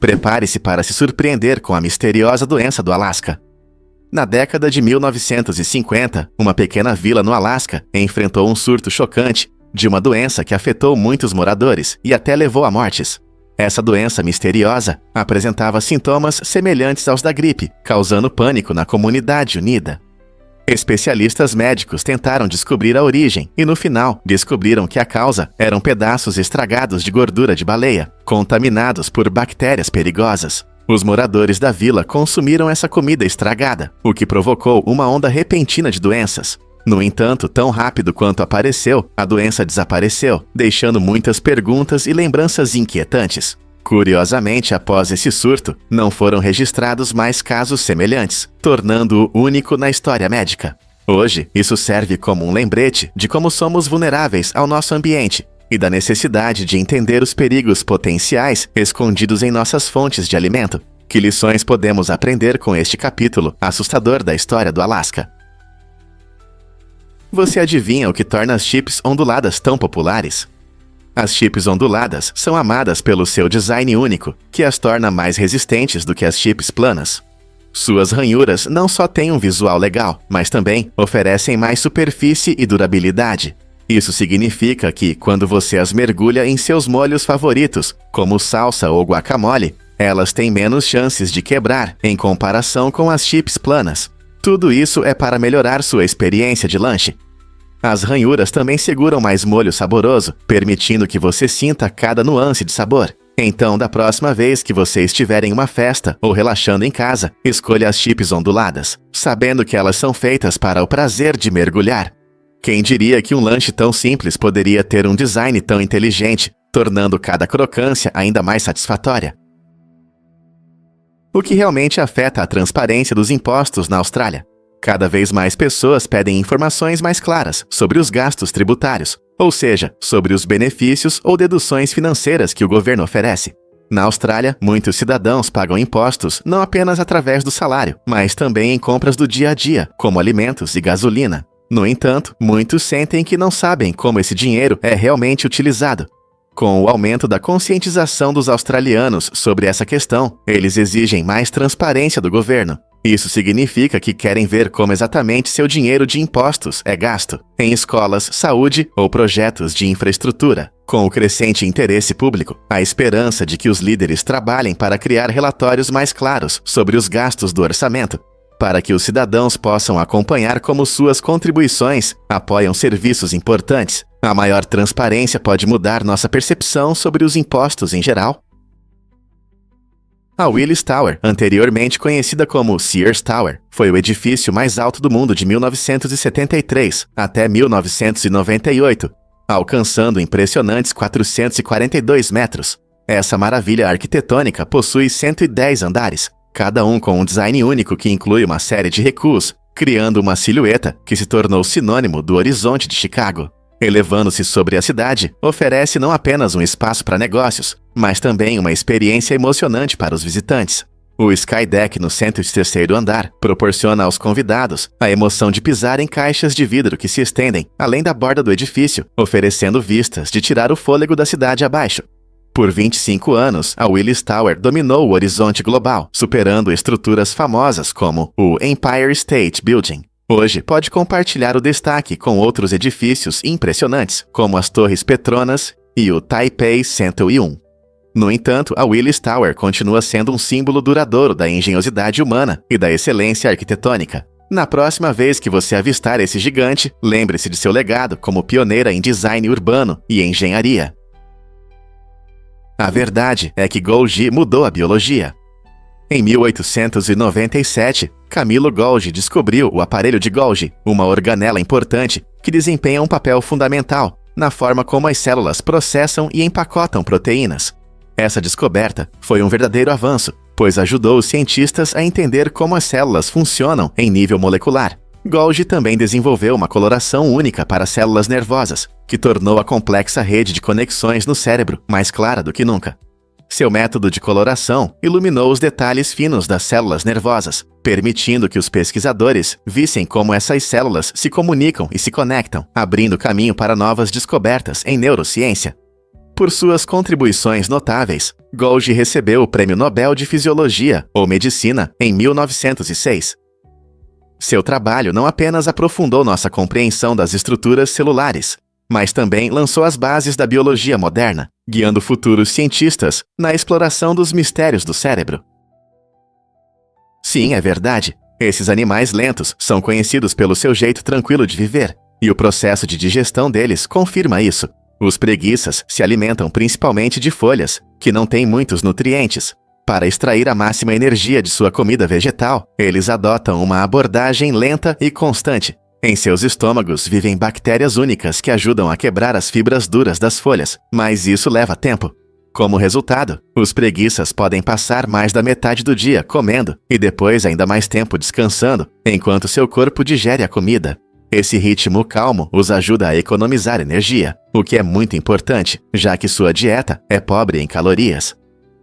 Prepare-se para se surpreender com a misteriosa doença do Alasca. Na década de 1950, uma pequena vila no Alasca enfrentou um surto chocante de uma doença que afetou muitos moradores e até levou a mortes. Essa doença misteriosa apresentava sintomas semelhantes aos da gripe, causando pânico na comunidade unida. Especialistas médicos tentaram descobrir a origem e, no final, descobriram que a causa eram pedaços estragados de gordura de baleia, contaminados por bactérias perigosas. Os moradores da vila consumiram essa comida estragada, o que provocou uma onda repentina de doenças. No entanto, tão rápido quanto apareceu, a doença desapareceu, deixando muitas perguntas e lembranças inquietantes. Curiosamente, após esse surto, não foram registrados mais casos semelhantes, tornando-o único na história médica. Hoje, isso serve como um lembrete de como somos vulneráveis ao nosso ambiente e da necessidade de entender os perigos potenciais escondidos em nossas fontes de alimento. Que lições podemos aprender com este capítulo assustador da história do Alasca? Você adivinha o que torna as chips onduladas tão populares? As chips onduladas são amadas pelo seu design único, que as torna mais resistentes do que as chips planas. Suas ranhuras não só têm um visual legal, mas também oferecem mais superfície e durabilidade. Isso significa que, quando você as mergulha em seus molhos favoritos, como salsa ou guacamole, elas têm menos chances de quebrar em comparação com as chips planas. Tudo isso é para melhorar sua experiência de lanche. As ranhuras também seguram mais molho saboroso, permitindo que você sinta cada nuance de sabor. Então, da próxima vez que você estiver em uma festa ou relaxando em casa, escolha as chips onduladas, sabendo que elas são feitas para o prazer de mergulhar. Quem diria que um lanche tão simples poderia ter um design tão inteligente, tornando cada crocância ainda mais satisfatória? O que realmente afeta a transparência dos impostos na Austrália? Cada vez mais pessoas pedem informações mais claras sobre os gastos tributários, ou seja, sobre os benefícios ou deduções financeiras que o governo oferece. Na Austrália, muitos cidadãos pagam impostos não apenas através do salário, mas também em compras do dia a dia, como alimentos e gasolina. No entanto, muitos sentem que não sabem como esse dinheiro é realmente utilizado. Com o aumento da conscientização dos australianos sobre essa questão, eles exigem mais transparência do governo. Isso significa que querem ver como exatamente seu dinheiro de impostos é gasto, em escolas, saúde ou projetos de infraestrutura. Com o crescente interesse público, a esperança de que os líderes trabalhem para criar relatórios mais claros sobre os gastos do orçamento, para que os cidadãos possam acompanhar como suas contribuições apoiam serviços importantes. A maior transparência pode mudar nossa percepção sobre os impostos em geral. A Willis Tower, anteriormente conhecida como Sears Tower, foi o edifício mais alto do mundo de 1973 até 1998, alcançando impressionantes 442 metros. Essa maravilha arquitetônica possui 110 andares, cada um com um design único que inclui uma série de recuos, criando uma silhueta que se tornou sinônimo do horizonte de Chicago. Elevando-se sobre a cidade, oferece não apenas um espaço para negócios, mas também uma experiência emocionante para os visitantes. O Skydeck no 103º andar proporciona aos convidados a emoção de pisar em caixas de vidro que se estendem além da borda do edifício, oferecendo vistas de tirar o fôlego da cidade abaixo. Por 25 anos, a Willis Tower dominou o horizonte global, superando estruturas famosas como o Empire State Building. Hoje, pode compartilhar o destaque com outros edifícios impressionantes, como as Torres Petronas e o Taipei 101. No entanto, a Willis Tower continua sendo um símbolo duradouro da engenhosidade humana e da excelência arquitetônica. Na próxima vez que você avistar esse gigante, lembre-se de seu legado como pioneira em design urbano e engenharia. A verdade é que Golgi mudou a biologia. Em 1897, Camilo Golgi descobriu o aparelho de Golgi, uma organela importante que desempenha um papel fundamental na forma como as células processam e empacotam proteínas. Essa descoberta foi um verdadeiro avanço, pois ajudou os cientistas a entender como as células funcionam em nível molecular. Golgi também desenvolveu uma coloração única para células nervosas, que tornou a complexa rede de conexões no cérebro mais clara do que nunca. Seu método de coloração iluminou os detalhes finos das células nervosas, permitindo que os pesquisadores vissem como essas células se comunicam e se conectam, abrindo caminho para novas descobertas em neurociência. Por suas contribuições notáveis, Golgi recebeu o Prêmio Nobel de Fisiologia ou Medicina em 1906. Seu trabalho não apenas aprofundou nossa compreensão das estruturas celulares, mas também lançou as bases da biologia moderna, guiando futuros cientistas na exploração dos mistérios do cérebro. Sim, é verdade. Esses animais lentos são conhecidos pelo seu jeito tranquilo de viver, e o processo de digestão deles confirma isso. Os preguiças se alimentam principalmente de folhas, que não têm muitos nutrientes. Para extrair a máxima energia de sua comida vegetal, eles adotam uma abordagem lenta e constante. Em seus estômagos vivem bactérias únicas que ajudam a quebrar as fibras duras das folhas, mas isso leva tempo. Como resultado, os preguiças podem passar mais da metade do dia comendo e depois ainda mais tempo descansando, enquanto seu corpo digere a comida. Esse ritmo calmo os ajuda a economizar energia, o que é muito importante, já que sua dieta é pobre em calorias.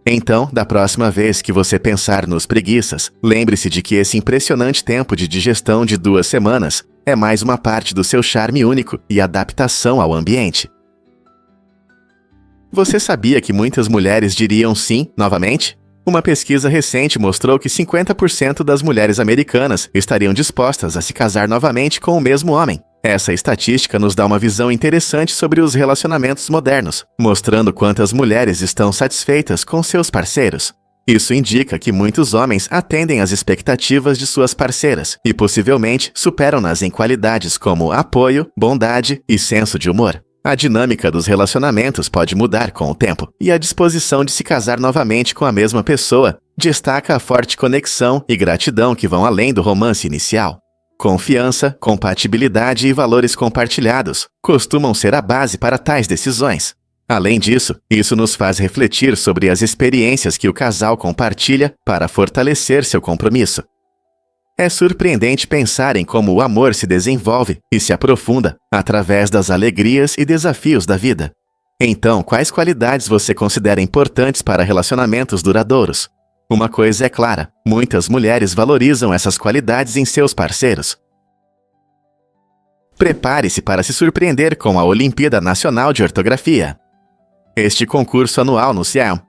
Então, da próxima vez que você pensar nos preguiças, lembre-se de que esse impressionante tempo de digestão de 2 semanas é mais uma parte do seu charme único e adaptação ao ambiente. Você sabia que muitas mulheres diriam sim novamente? Uma pesquisa recente mostrou que 50% das mulheres americanas estariam dispostas a se casar novamente com o mesmo homem. Essa estatística nos dá uma visão interessante sobre os relacionamentos modernos, mostrando quantas mulheres estão satisfeitas com seus parceiros. Isso indica que muitos homens atendem às expectativas de suas parceiras e possivelmente superam-nas em qualidades como apoio, bondade e senso de humor. A dinâmica dos relacionamentos pode mudar com o tempo, e a disposição de se casar novamente com a mesma pessoa destaca a forte conexão e gratidão que vão além do romance inicial. Confiança, compatibilidade e valores compartilhados costumam ser a base para tais decisões. Além disso, isso nos faz refletir sobre as experiências que o casal compartilha para fortalecer seu compromisso. É surpreendente pensar em como o amor se desenvolve e se aprofunda através das alegrias e desafios da vida. Então, quais qualidades você considera importantes para relacionamentos duradouros? Uma coisa é clara, muitas mulheres valorizam essas qualidades em seus parceiros. Prepare-se para se surpreender com a Olimpíada Nacional de Ortografia. Este concurso anual no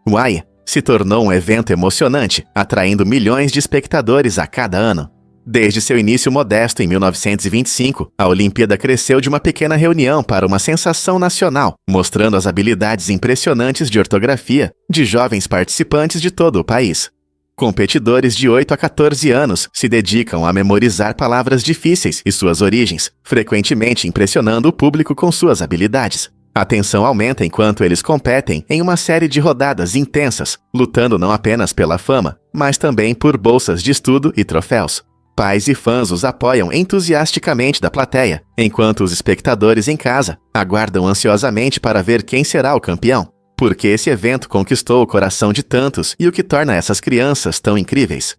Hawaii se tornou um evento emocionante, atraindo milhões de espectadores a cada ano. Desde seu início modesto em 1925, a Olimpíada cresceu de uma pequena reunião para uma sensação nacional, mostrando as habilidades impressionantes de ortografia de jovens participantes de todo o país. Competidores de 8 a 14 anos se dedicam a memorizar palavras difíceis e suas origens, frequentemente impressionando o público com suas habilidades. A tensão aumenta enquanto eles competem em uma série de rodadas intensas, lutando não apenas pela fama, mas também por bolsas de estudo e troféus. Pais e fãs os apoiam entusiasticamente da plateia, enquanto os espectadores em casa aguardam ansiosamente para ver quem será o campeão, porque esse evento conquistou o coração de tantos e o que torna essas crianças tão incríveis.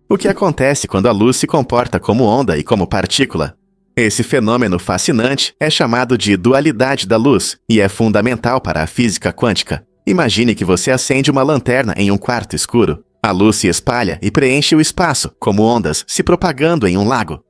O que acontece quando a luz se comporta como onda e como partícula? Esse fenômeno fascinante é chamado de dualidade da luz e é fundamental para a física quântica. Imagine que você acende uma lanterna em um quarto escuro. A luz se espalha e preenche o espaço, como ondas se propagando em um lago.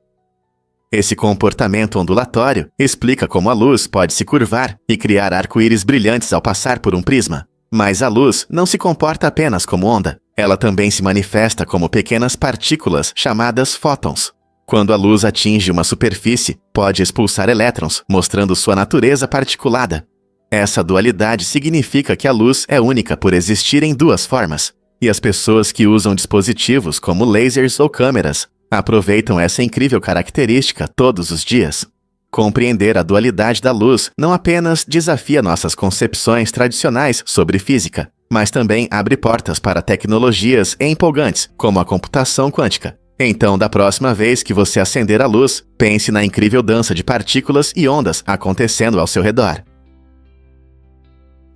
Esse comportamento ondulatório explica como a luz pode se curvar e criar arco-íris brilhantes ao passar por um prisma. Mas a luz não se comporta apenas como onda. Ela também se manifesta como pequenas partículas chamadas fótons. Quando a luz atinge uma superfície, pode expulsar elétrons, mostrando sua natureza particulada. Essa dualidade significa que a luz é única por existir em 2 formas. E as pessoas que usam dispositivos como lasers ou câmeras aproveitam essa incrível característica todos os dias. Compreender a dualidade da luz não apenas desafia nossas concepções tradicionais sobre física, mas também abre portas para tecnologias empolgantes, como a computação quântica. Então, da próxima vez que você acender a luz, pense na incrível dança de partículas e ondas acontecendo ao seu redor.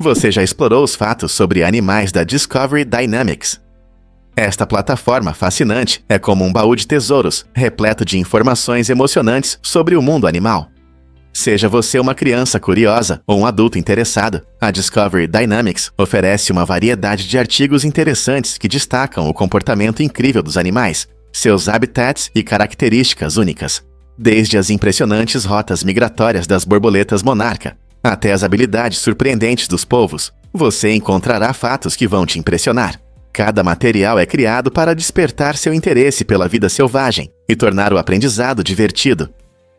Você já explorou os fatos sobre animais da Discovery Dynamics? Esta plataforma fascinante é como um baú de tesouros, repleto de informações emocionantes sobre o mundo animal. Seja você uma criança curiosa ou um adulto interessado, a Discovery Dynamics oferece uma variedade de artigos interessantes que destacam o comportamento incrível dos animais, seus habitats e características únicas. Desde as impressionantes rotas migratórias das borboletas monarca, até as habilidades surpreendentes dos povos, você encontrará fatos que vão te impressionar. Cada material é criado para despertar seu interesse pela vida selvagem e tornar o aprendizado divertido.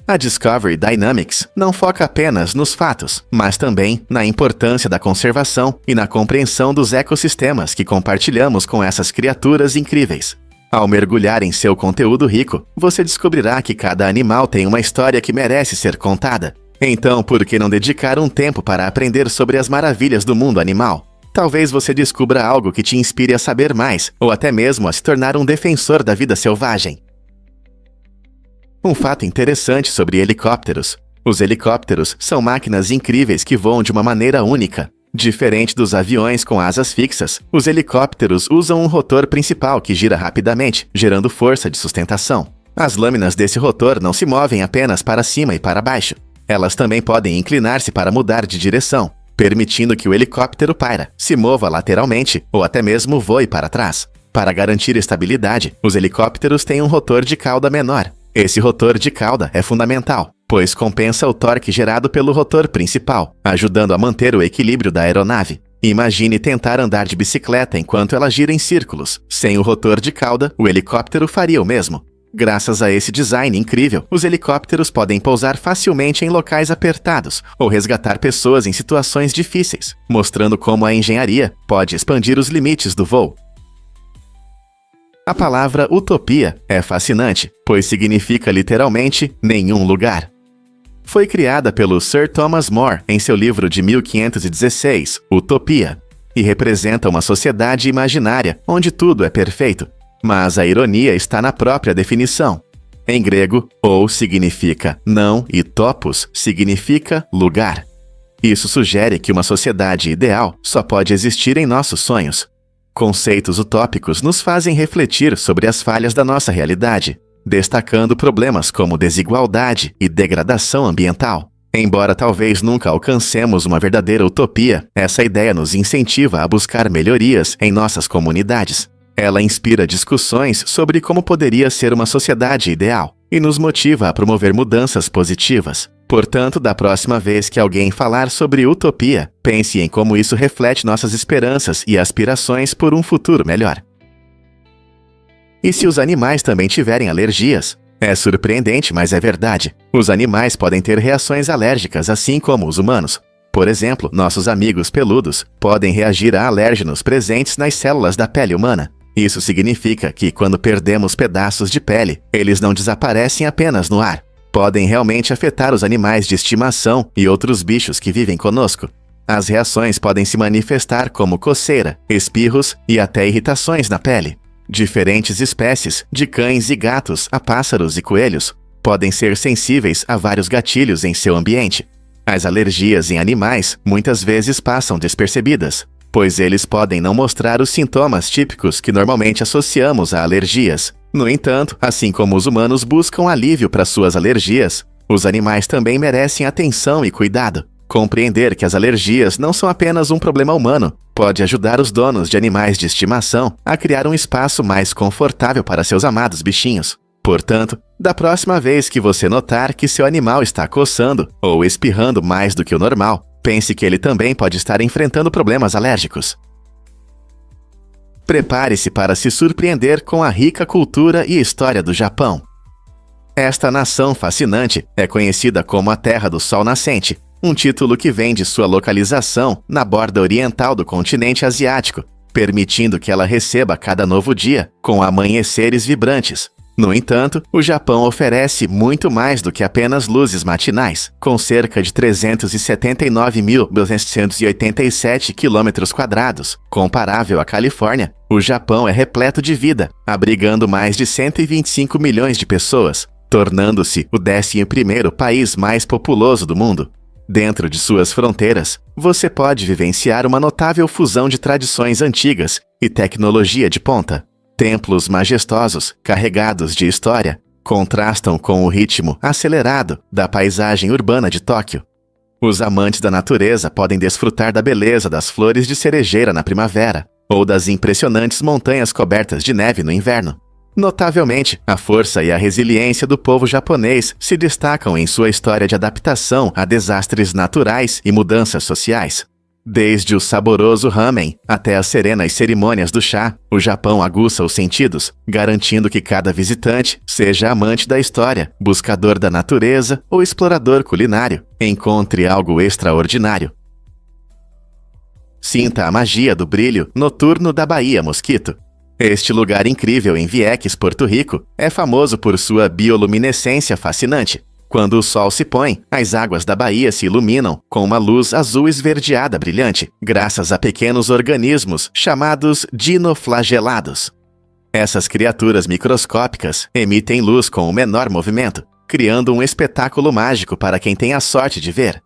A Discovery Dynamics não foca apenas nos fatos, mas também na importância da conservação e na compreensão dos ecossistemas que compartilhamos com essas criaturas incríveis. Ao mergulhar em seu conteúdo rico, você descobrirá que cada animal tem uma história que merece ser contada. Então, por que não dedicar um tempo para aprender sobre as maravilhas do mundo animal? Talvez você descubra algo que te inspire a saber mais, ou até mesmo a se tornar um defensor da vida selvagem. Um fato interessante sobre helicópteros. Os helicópteros são máquinas incríveis que voam de uma maneira única. Diferente dos aviões com asas fixas, os helicópteros usam um rotor principal que gira rapidamente, gerando força de sustentação. As lâminas desse rotor não se movem apenas para cima e para baixo. Elas também podem inclinar-se para mudar de direção, permitindo que o helicóptero paira, se mova lateralmente ou até mesmo voe para trás. Para garantir estabilidade, os helicópteros têm um rotor de cauda menor. Esse rotor de cauda é fundamental, pois compensa o torque gerado pelo rotor principal, ajudando a manter o equilíbrio da aeronave. Imagine tentar andar de bicicleta enquanto ela gira em círculos. Sem o rotor de cauda, o helicóptero faria o mesmo. Graças a esse design incrível, os helicópteros podem pousar facilmente em locais apertados ou resgatar pessoas em situações difíceis, mostrando como a engenharia pode expandir os limites do voo. A palavra utopia é fascinante, pois significa literalmente nenhum lugar. Foi criada pelo Sir Thomas More em seu livro de 1516, Utopia, e representa uma sociedade imaginária onde tudo é perfeito. Mas a ironia está na própria definição. Em grego, ou significa não e topos significa lugar. Isso sugere que uma sociedade ideal só pode existir em nossos sonhos. Conceitos utópicos nos fazem refletir sobre as falhas da nossa realidade, destacando problemas como desigualdade e degradação ambiental. Embora talvez nunca alcancemos uma verdadeira utopia, essa ideia nos incentiva a buscar melhorias em nossas comunidades. Ela inspira discussões sobre como poderia ser uma sociedade ideal e nos motiva a promover mudanças positivas. Portanto, da próxima vez que alguém falar sobre utopia, pense em como isso reflete nossas esperanças e aspirações por um futuro melhor. E se os animais também tiverem alergias? É surpreendente, mas é verdade. Os animais podem ter reações alérgicas, assim como os humanos. Por exemplo, nossos amigos peludos podem reagir a alérgenos presentes nas células da pele humana. Isso significa que, quando perdemos pedaços de pele, eles não desaparecem apenas no ar. Podem realmente afetar os animais de estimação e outros bichos que vivem conosco. As reações podem se manifestar como coceira, espirros e até irritações na pele. Diferentes espécies, de cães e gatos a pássaros e coelhos, podem ser sensíveis a vários gatilhos em seu ambiente. As alergias em animais muitas vezes passam despercebidas, pois eles podem não mostrar os sintomas típicos que normalmente associamos a alergias. No entanto, assim como os humanos buscam alívio para suas alergias, os animais também merecem atenção e cuidado. Compreender que as alergias não são apenas um problema humano pode ajudar os donos de animais de estimação a criar um espaço mais confortável para seus amados bichinhos. Portanto, da próxima vez que você notar que seu animal está coçando ou espirrando mais do que o normal, pense que ele também pode estar enfrentando problemas alérgicos. Prepare-se para se surpreender com a rica cultura e história do Japão. Esta nação fascinante é conhecida como a Terra do Sol Nascente, um título que vem de sua localização na borda oriental do continente asiático, permitindo que ela receba cada novo dia com amanheceres vibrantes. No entanto, o Japão oferece muito mais do que apenas luzes matinais. Com cerca de 379.287 km², comparável à Califórnia, o Japão é repleto de vida, abrigando mais de 125 milhões de pessoas, tornando-se o 11º país mais populoso do mundo. Dentro de suas fronteiras, você pode vivenciar uma notável fusão de tradições antigas e tecnologia de ponta. Templos majestosos, carregados de história, contrastam com o ritmo acelerado da paisagem urbana de Tóquio. Os amantes da natureza podem desfrutar da beleza das flores de cerejeira na primavera ou das impressionantes montanhas cobertas de neve no inverno. Notavelmente, a força e a resiliência do povo japonês se destacam em sua história de adaptação a desastres naturais e mudanças sociais. Desde o saboroso ramen até as serenas cerimônias do chá, o Japão aguça os sentidos, garantindo que cada visitante, seja amante da história, buscador da natureza ou explorador culinário, encontre algo extraordinário. Sinta a magia do brilho noturno da Baía Mosquito. Este lugar incrível em Vieques, Porto Rico, é famoso por sua bioluminescência fascinante. Quando o sol se põe, as águas da baía se iluminam com uma luz azul esverdeada brilhante, graças a pequenos organismos chamados dinoflagelados. Essas criaturas microscópicas emitem luz com o menor movimento, criando um espetáculo mágico para quem tem a sorte de ver.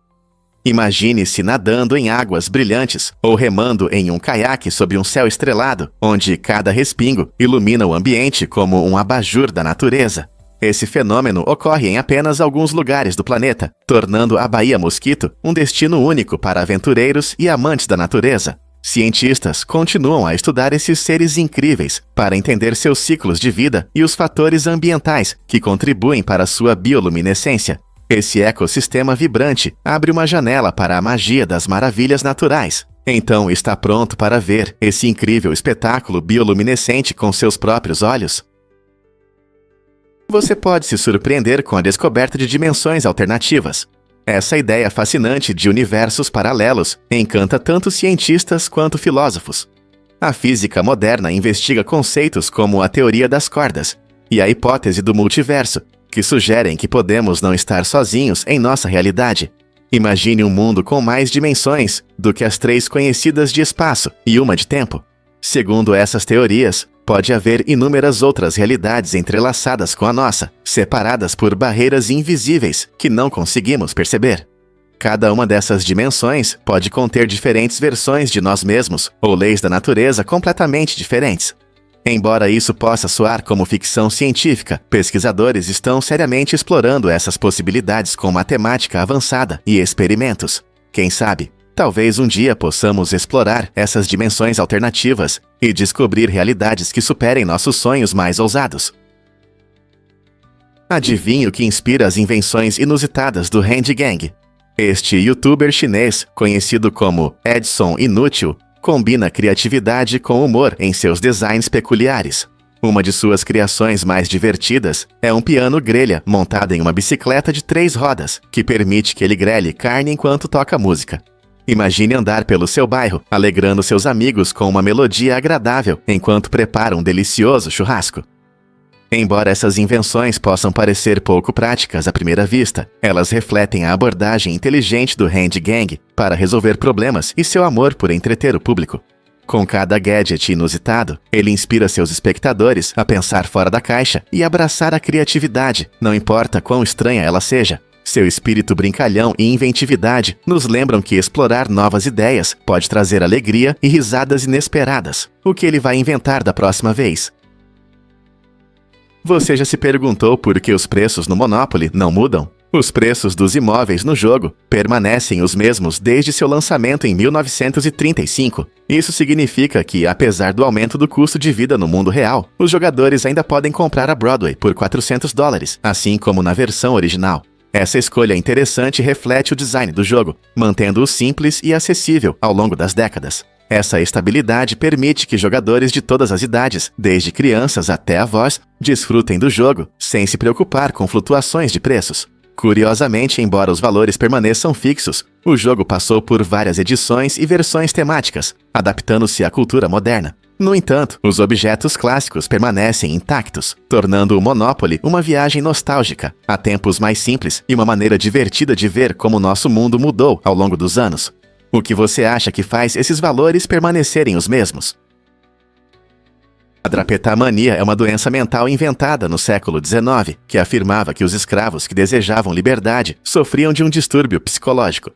Imagine-se nadando em águas brilhantes ou remando em um caiaque sob um céu estrelado, onde cada respingo ilumina o ambiente como um abajur da natureza. Esse fenômeno ocorre em apenas alguns lugares do planeta, tornando a Baía Mosquito um destino único para aventureiros e amantes da natureza. Cientistas continuam a estudar esses seres incríveis para entender seus ciclos de vida e os fatores ambientais que contribuem para sua bioluminescência. Esse ecossistema vibrante abre uma janela para a magia das maravilhas naturais. Então, está pronto para ver esse incrível espetáculo bioluminescente com seus próprios olhos? Você pode se surpreender com a descoberta de dimensões alternativas. Essa ideia fascinante de universos paralelos encanta tanto cientistas quanto filósofos. A física moderna investiga conceitos como a teoria das cordas e a hipótese do multiverso, que sugerem que podemos não estar sozinhos em nossa realidade. Imagine um mundo com mais dimensões do que as 3 conhecidas de espaço e uma de tempo. Segundo essas teorias, pode haver inúmeras outras realidades entrelaçadas com a nossa, separadas por barreiras invisíveis que não conseguimos perceber. Cada uma dessas dimensões pode conter diferentes versões de nós mesmos ou leis da natureza completamente diferentes. Embora isso possa soar como ficção científica, pesquisadores estão seriamente explorando essas possibilidades com matemática avançada e experimentos. Quem sabe, talvez um dia possamos explorar essas dimensões alternativas e descobrir realidades que superem nossos sonhos mais ousados. Adivinhe o que inspira as invenções inusitadas do Handy Gang? Este youtuber chinês, conhecido como Edson Inútil, combina criatividade com humor em seus designs peculiares. Uma de suas criações mais divertidas é um piano grelha montado em uma bicicleta de 3 rodas, que permite que ele grelhe carne enquanto toca música. Imagine andar pelo seu bairro, alegrando seus amigos com uma melodia agradável enquanto prepara um delicioso churrasco. Embora essas invenções possam parecer pouco práticas à primeira vista, elas refletem a abordagem inteligente do Handy Gang para resolver problemas e seu amor por entreter o público. Com cada gadget inusitado, ele inspira seus espectadores a pensar fora da caixa e abraçar a criatividade, não importa quão estranha ela seja. Seu espírito brincalhão e inventividade nos lembram que explorar novas ideias pode trazer alegria e risadas inesperadas. O que ele vai inventar da próxima vez? Você já se perguntou por que os preços no Monopoly não mudam? Os preços dos imóveis no jogo permanecem os mesmos desde seu lançamento em 1935. Isso significa que, apesar do aumento do custo de vida no mundo real, os jogadores ainda podem comprar a Broadway por $400, assim como na versão original. Essa escolha interessante reflete o design do jogo, mantendo-o simples e acessível ao longo das décadas. Essa estabilidade permite que jogadores de todas as idades, desde crianças até avós, desfrutem do jogo sem se preocupar com flutuações de preços. Curiosamente, embora os valores permaneçam fixos, o jogo passou por várias edições e versões temáticas, adaptando-se à cultura moderna. No entanto, os objetos clássicos permanecem intactos, tornando o Monopoly uma viagem nostálgica, a tempos mais simples e uma maneira divertida de ver como nosso mundo mudou ao longo dos anos. O que você acha que faz esses valores permanecerem os mesmos? A drapetamania é uma doença mental inventada no século XIX, que afirmava que os escravos que desejavam liberdade sofriam de um distúrbio psicológico.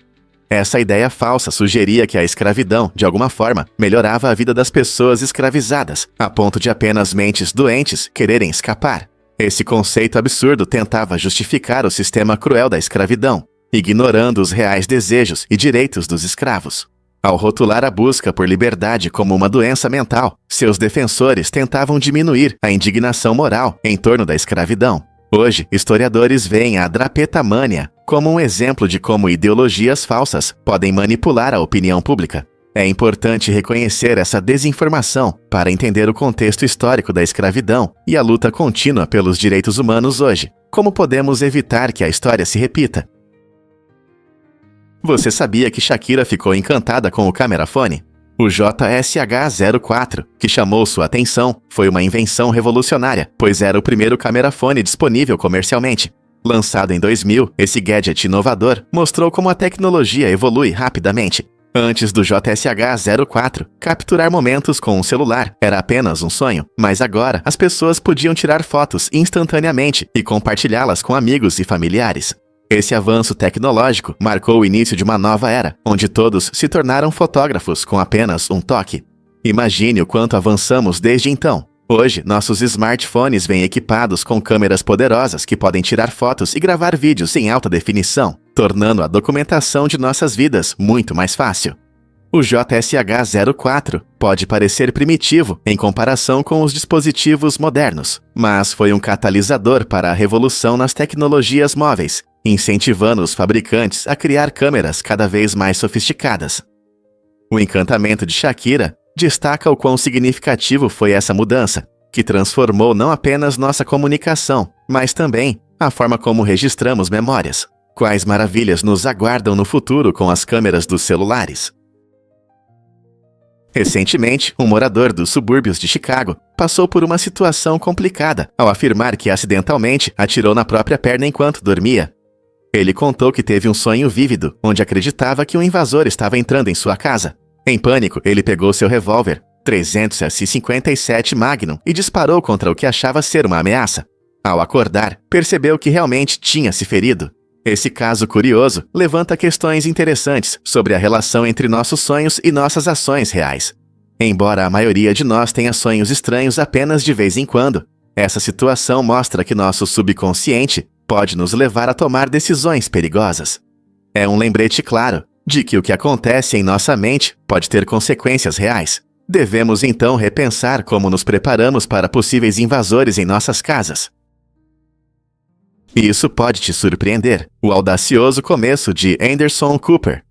Essa ideia falsa sugeria que a escravidão, de alguma forma, melhorava a vida das pessoas escravizadas, a ponto de apenas mentes doentes quererem escapar. Esse conceito absurdo tentava justificar o sistema cruel da escravidão, ignorando os reais desejos e direitos dos escravos. Ao rotular a busca por liberdade como uma doença mental, seus defensores tentavam diminuir a indignação moral em torno da escravidão. Hoje, historiadores veem a drapetamania como um exemplo de como ideologias falsas podem manipular a opinião pública. É importante reconhecer essa desinformação para entender o contexto histórico da escravidão e a luta contínua pelos direitos humanos hoje. Como podemos evitar que a história se repita? Você sabia que Shakira ficou encantada com o camerafone? O JSH-04, que chamou sua atenção, foi uma invenção revolucionária, pois era o primeiro camerafone disponível comercialmente. Lançado em 2000, esse gadget inovador mostrou como a tecnologia evolui rapidamente. Antes do JSH-04, capturar momentos com um celular era apenas um sonho, mas agora as pessoas podiam tirar fotos instantaneamente e compartilhá-las com amigos e familiares. Esse avanço tecnológico marcou o início de uma nova era, onde todos se tornaram fotógrafos com apenas um toque. Imagine o quanto avançamos desde então. Hoje, nossos smartphones vêm equipados com câmeras poderosas que podem tirar fotos e gravar vídeos em alta definição, tornando a documentação de nossas vidas muito mais fácil. O JSH-04 pode parecer primitivo em comparação com os dispositivos modernos, mas foi um catalisador para a revolução nas tecnologias móveis, incentivando os fabricantes a criar câmeras cada vez mais sofisticadas. O encantamento de Shakira destaca o quão significativo foi essa mudança, que transformou não apenas nossa comunicação, mas também a forma como registramos memórias. Quais maravilhas nos aguardam no futuro com as câmeras dos celulares? Recentemente, um morador dos subúrbios de Chicago passou por uma situação complicada ao afirmar que acidentalmente atirou na própria perna enquanto dormia. Ele contou que teve um sonho vívido, onde acreditava que um invasor estava entrando em sua casa. Em pânico, ele pegou seu revólver, 357 Magnum, e disparou contra o que achava ser uma ameaça. Ao acordar, percebeu que realmente tinha se ferido. Esse caso curioso levanta questões interessantes sobre a relação entre nossos sonhos e nossas ações reais. Embora a maioria de nós tenha sonhos estranhos apenas de vez em quando, essa situação mostra que nosso subconsciente pode nos levar a tomar decisões perigosas. É um lembrete claro de que o que acontece em nossa mente pode ter consequências reais. Devemos então repensar como nos preparamos para possíveis invasores em nossas casas. Isso pode te surpreender, o audacioso começo de Anderson Cooper.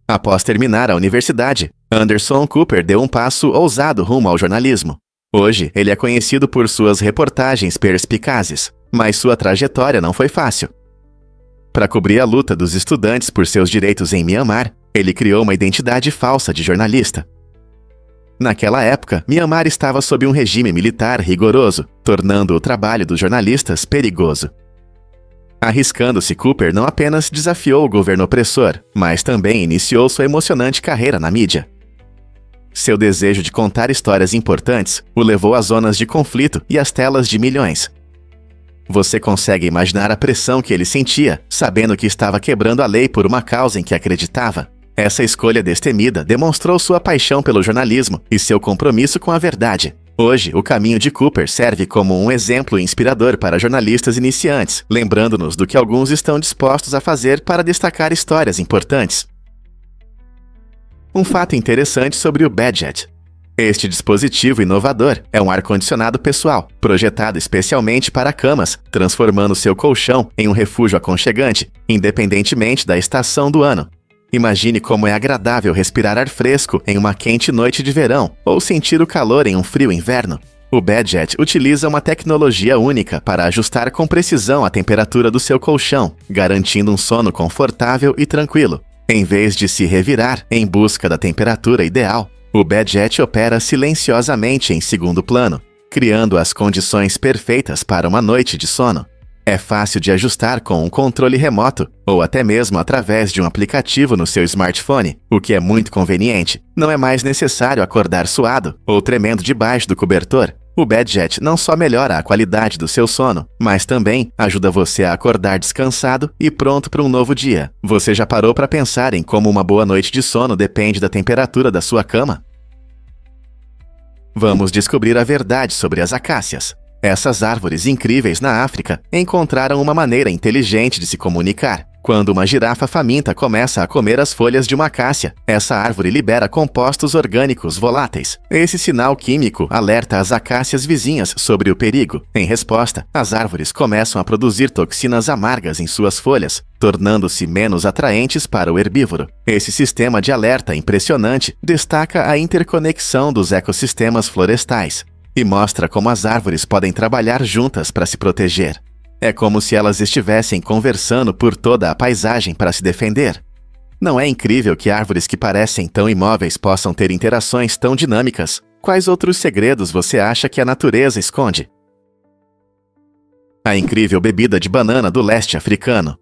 Após terminar a universidade, Anderson Cooper deu um passo ousado rumo ao jornalismo. Hoje, ele é conhecido por suas reportagens perspicazes, mas sua trajetória não foi fácil. Para cobrir a luta dos estudantes por seus direitos em Myanmar, ele criou uma identidade falsa de jornalista. Naquela época, Myanmar estava sob um regime militar rigoroso, tornando o trabalho dos jornalistas perigoso. Arriscando-se, Cooper não apenas desafiou o governo opressor, mas também iniciou sua emocionante carreira na mídia. Seu desejo de contar histórias importantes o levou às zonas de conflito e às telas de milhões. Você consegue imaginar a pressão que ele sentia, sabendo que estava quebrando a lei por uma causa em que acreditava? Essa escolha destemida demonstrou sua paixão pelo jornalismo e seu compromisso com a verdade. Hoje, o caminho de Cooper serve como um exemplo inspirador para jornalistas iniciantes, lembrando-nos do que alguns estão dispostos a fazer para destacar histórias importantes. Um fato interessante sobre o Badget. Este dispositivo inovador é um ar-condicionado pessoal, projetado especialmente para camas, transformando seu colchão em um refúgio aconchegante, independentemente da estação do ano. Imagine como é agradável respirar ar fresco em uma quente noite de verão, ou sentir o calor em um frio inverno. O Badget utiliza uma tecnologia única para ajustar com precisão a temperatura do seu colchão, garantindo um sono confortável e tranquilo. Em vez de se revirar em busca da temperatura ideal, o Badget opera silenciosamente em segundo plano, criando as condições perfeitas para uma noite de sono. É fácil de ajustar com um controle remoto, ou até mesmo através de um aplicativo no seu smartphone, o que é muito conveniente. Não é mais necessário acordar suado ou tremendo debaixo do cobertor. O Badget não só melhora a qualidade do seu sono, mas também ajuda você a acordar descansado e pronto para um novo dia. Você já parou para pensar em como uma boa noite de sono depende da temperatura da sua cama? Vamos descobrir a verdade sobre as acácias. Essas árvores incríveis na África encontraram uma maneira inteligente de se comunicar. Quando uma girafa faminta começa a comer as folhas de uma acácia, essa árvore libera compostos orgânicos voláteis. Esse sinal químico alerta as acácias vizinhas sobre o perigo. Em resposta, as árvores começam a produzir toxinas amargas em suas folhas, tornando-se menos atraentes para o herbívoro. Esse sistema de alerta impressionante destaca a interconexão dos ecossistemas florestais e mostra como as árvores podem trabalhar juntas para se proteger. É como se elas estivessem conversando por toda a paisagem para se defender. Não é incrível que árvores que parecem tão imóveis possam ter interações tão dinâmicas? Quais outros segredos você acha que a natureza esconde? A incrível bebida de banana do leste africano.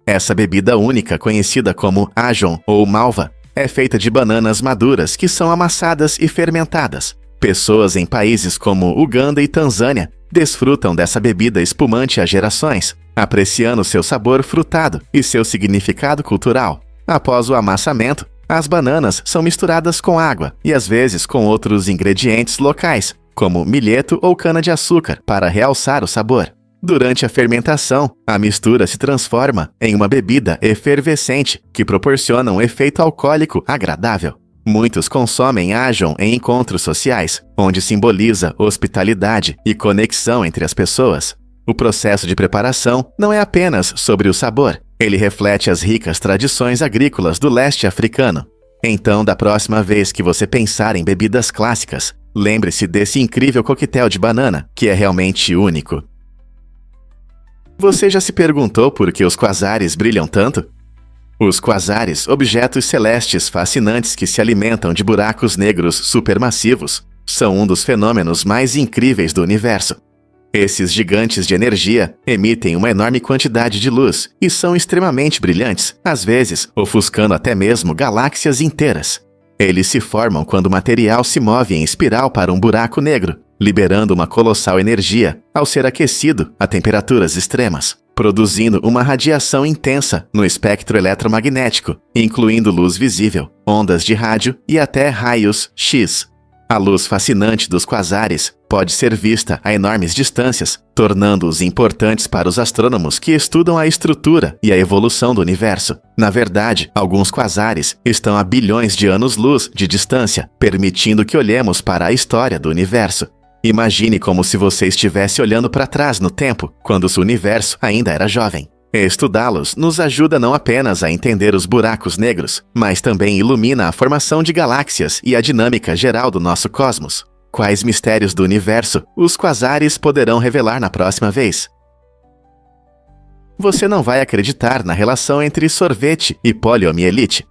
Essa bebida única, conhecida como ajon ou malva, é feita de bananas maduras que são amassadas e fermentadas. Pessoas em países como Uganda e Tanzânia desfrutam dessa bebida espumante há gerações, apreciando seu sabor frutado e seu significado cultural. Após o amassamento, as bananas são misturadas com água e às vezes com outros ingredientes locais, como milheto ou cana-de-açúcar, para realçar o sabor. Durante a fermentação, a mistura se transforma em uma bebida efervescente que proporciona um efeito alcoólico agradável. Muitos consomem ajon em encontros sociais, onde simboliza hospitalidade e conexão entre as pessoas. O processo de preparação não é apenas sobre o sabor, ele reflete as ricas tradições agrícolas do leste africano. Então, da próxima vez que você pensar em bebidas clássicas, lembre-se desse incrível coquetel de banana, que é realmente único. Você já se perguntou por que os quasares brilham tanto? Os quasares, objetos celestes fascinantes que se alimentam de buracos negros supermassivos, são um dos fenômenos mais incríveis do universo. Esses gigantes de energia emitem uma enorme quantidade de luz e são extremamente brilhantes, às vezes ofuscando até mesmo galáxias inteiras. Eles se formam quando o material se move em espiral para um buraco negro, liberando uma colossal energia ao ser aquecido a temperaturas extremas, produzindo uma radiação intensa no espectro eletromagnético, incluindo luz visível, ondas de rádio e até raios X. A luz fascinante dos quasares pode ser vista a enormes distâncias, tornando-os importantes para os astrônomos que estudam a estrutura e a evolução do universo. Na verdade, alguns quasares estão a bilhões de anos-luz de distância, permitindo que olhemos para a história do universo. Imagine como se você estivesse olhando para trás no tempo, quando o universo ainda era jovem. Estudá-los nos ajuda não apenas a entender os buracos negros, mas também ilumina a formação de galáxias e a dinâmica geral do nosso cosmos. Quais mistérios do universo os quasares poderão revelar na próxima vez? Você não vai acreditar na relação entre sorvete e poliomielite.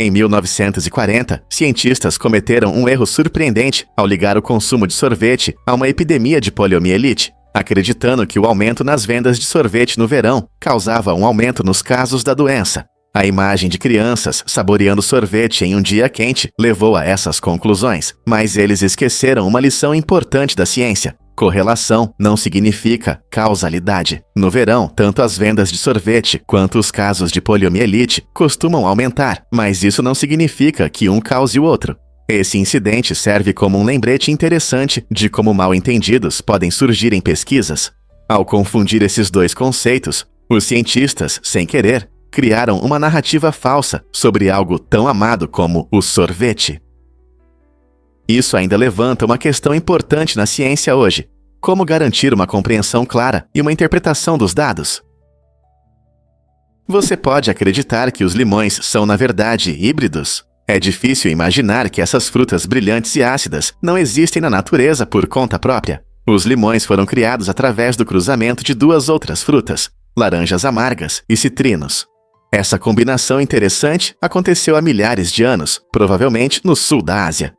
Em 1940, cientistas cometeram um erro surpreendente ao ligar o consumo de sorvete a uma epidemia de poliomielite, acreditando que o aumento nas vendas de sorvete no verão causava um aumento nos casos da doença. A imagem de crianças saboreando sorvete em um dia quente levou a essas conclusões, mas eles esqueceram uma lição importante da ciência. Correlação não significa causalidade. No verão, tanto as vendas de sorvete quanto os casos de poliomielite costumam aumentar, mas isso não significa que um cause o outro. Esse incidente serve como um lembrete interessante de como mal-entendidos podem surgir em pesquisas. Ao confundir esses dois conceitos, os cientistas, sem querer, criaram uma narrativa falsa sobre algo tão amado como o sorvete. Isso ainda levanta uma questão importante na ciência hoje: como garantir uma compreensão clara e uma interpretação dos dados? Você pode acreditar que os limões são, na verdade, híbridos? É difícil imaginar que essas frutas brilhantes e ácidas não existem na natureza por conta própria. Os limões foram criados através do cruzamento de duas outras frutas, laranjas amargas e citrinos. Essa combinação interessante aconteceu há milhares de anos, provavelmente no sul da Ásia.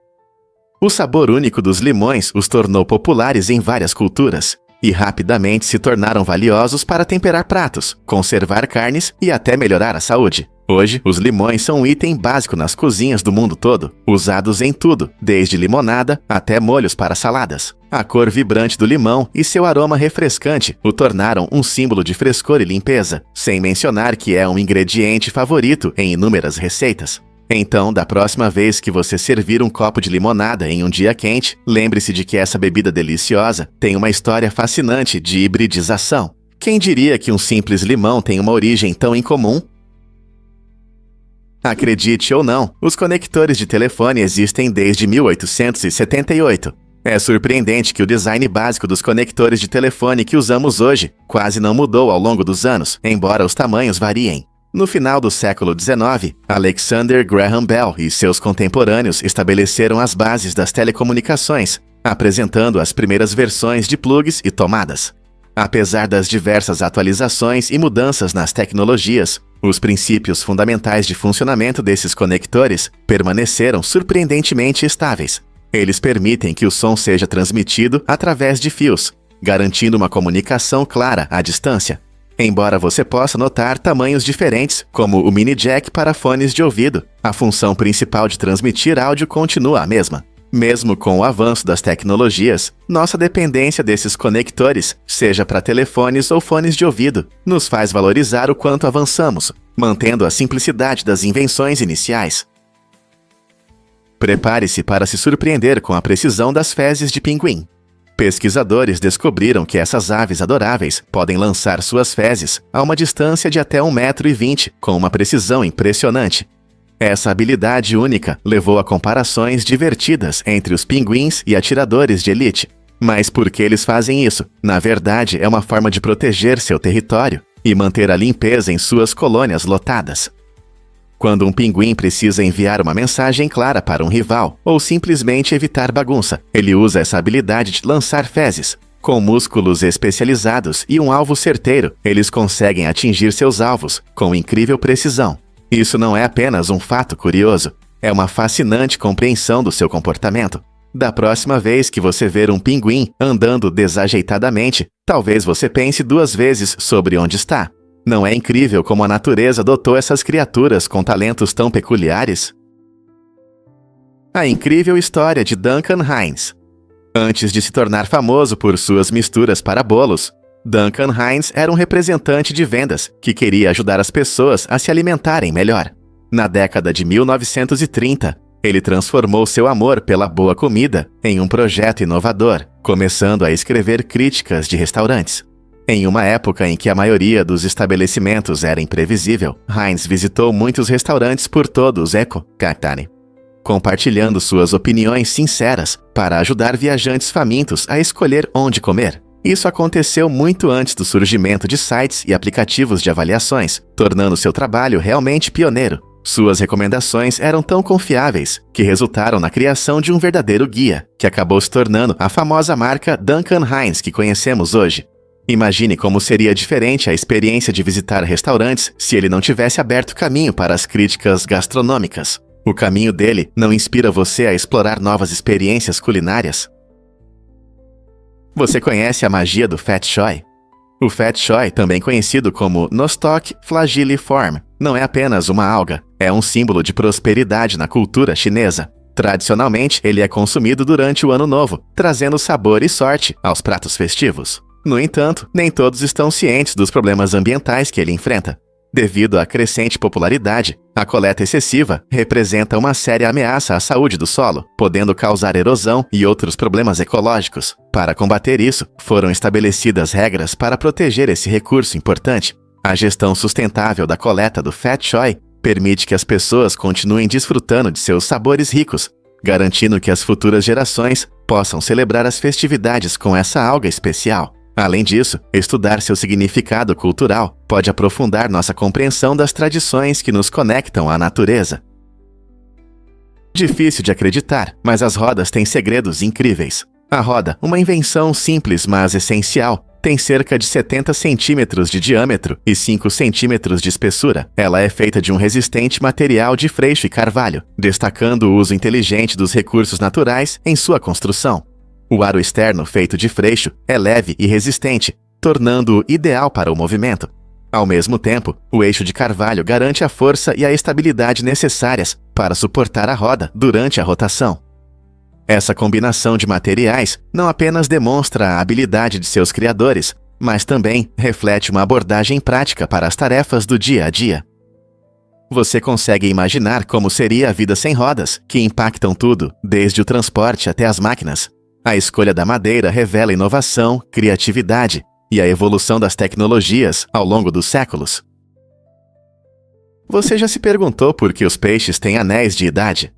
O sabor único dos limões os tornou populares em várias culturas e rapidamente se tornaram valiosos para temperar pratos, conservar carnes e até melhorar a saúde. Hoje, os limões são um item básico nas cozinhas do mundo todo, usados em tudo, desde limonada até molhos para saladas. A cor vibrante do limão e seu aroma refrescante o tornaram um símbolo de frescor e limpeza, sem mencionar que é um ingrediente favorito em inúmeras receitas. Então, da próxima vez que você servir um copo de limonada em um dia quente, lembre-se de que essa bebida deliciosa tem uma história fascinante de hibridização. Quem diria que um simples limão tem uma origem tão incomum? Acredite ou não, os conectores de telefone existem desde 1878. É surpreendente que o design básico dos conectores de telefone que usamos hoje quase não mudou ao longo dos anos, embora os tamanhos variem. No final do século XIX, Alexander Graham Bell e seus contemporâneos estabeleceram as bases das telecomunicações, apresentando as primeiras versões de plugs e tomadas. Apesar das diversas atualizações e mudanças nas tecnologias, os princípios fundamentais de funcionamento desses conectores permaneceram surpreendentemente estáveis. Eles permitem que o som seja transmitido através de fios, garantindo uma comunicação clara à distância. Embora você possa notar tamanhos diferentes, como o mini jack para fones de ouvido, a função principal de transmitir áudio continua a mesma. Mesmo com o avanço das tecnologias, nossa dependência desses conectores, seja para telefones ou fones de ouvido, nos faz valorizar o quanto avançamos, mantendo a simplicidade das invenções iniciais. Prepare-se para se surpreender com a precisão das fezes de pinguim. Pesquisadores descobriram que essas aves adoráveis podem lançar suas fezes a uma distância de até 1,20 m com uma precisão impressionante. Essa habilidade única levou a comparações divertidas entre os pinguins e atiradores de elite. Mas por que eles fazem isso? Na verdade, é uma forma de proteger seu território e manter a limpeza em suas colônias lotadas. Quando um pinguim precisa enviar uma mensagem clara para um rival ou simplesmente evitar bagunça, ele usa essa habilidade de lançar fezes. Com músculos especializados e um alvo certeiro, eles conseguem atingir seus alvos com incrível precisão. Isso não é apenas um fato curioso, é uma fascinante compreensão do seu comportamento. Da próxima vez que você ver um pinguim andando desajeitadamente, talvez você pense 2 vezes sobre onde está. Não é incrível como a natureza dotou essas criaturas com talentos tão peculiares? A incrível história de Duncan Hines. Antes de se tornar famoso por suas misturas para bolos, Duncan Hines era um representante de vendas que queria ajudar as pessoas a se alimentarem melhor. Na década de 1930, ele transformou seu amor pela boa comida em um projeto inovador, começando a escrever críticas de restaurantes. Em uma época em que a maioria dos estabelecimentos era imprevisível, Hines visitou muitos restaurantes por todo o Zeco-Catane, compartilhando suas opiniões sinceras para ajudar viajantes famintos a escolher onde comer. Isso aconteceu muito antes do surgimento de sites e aplicativos de avaliações, tornando seu trabalho realmente pioneiro. Suas recomendações eram tão confiáveis que resultaram na criação de um verdadeiro guia, que acabou se tornando a famosa marca Duncan Hines que conhecemos hoje. Imagine como seria diferente a experiência de visitar restaurantes se ele não tivesse aberto caminho para as críticas gastronômicas. O caminho dele não inspira você a explorar novas experiências culinárias? Você conhece a magia do Fat Choi? O Fat Choi, também conhecido como Nostoc flagelliforme, não é apenas uma alga, é um símbolo de prosperidade na cultura chinesa. Tradicionalmente, ele é consumido durante o Ano Novo, trazendo sabor e sorte aos pratos festivos. No entanto, nem todos estão cientes dos problemas ambientais que ele enfrenta. Devido à crescente popularidade, a coleta excessiva representa uma séria ameaça à saúde do solo, podendo causar erosão e outros problemas ecológicos. Para combater isso, foram estabelecidas regras para proteger esse recurso importante. A gestão sustentável da coleta do Fat Choi permite que as pessoas continuem desfrutando de seus sabores ricos, garantindo que as futuras gerações possam celebrar as festividades com essa alga especial. Além disso, estudar seu significado cultural pode aprofundar nossa compreensão das tradições que nos conectam à natureza. Difícil de acreditar, mas as rodas têm segredos incríveis. A roda, uma invenção simples mas essencial, tem cerca de 70 centímetros de diâmetro e 5 centímetros de espessura. Ela é feita de um resistente material de freixo e carvalho, destacando o uso inteligente dos recursos naturais em sua construção. O aro externo, feito de freixo, é leve e resistente, tornando-o ideal para o movimento. Ao mesmo tempo, o eixo de carvalho garante a força e a estabilidade necessárias para suportar a roda durante a rotação. Essa combinação de materiais não apenas demonstra a habilidade de seus criadores, mas também reflete uma abordagem prática para as tarefas do dia a dia. Você consegue imaginar como seria a vida sem rodas, que impactam tudo, desde o transporte até as máquinas? A escolha da madeira revela inovação, criatividade e a evolução das tecnologias ao longo dos séculos. Você já se perguntou por que os peixes têm anéis de idade?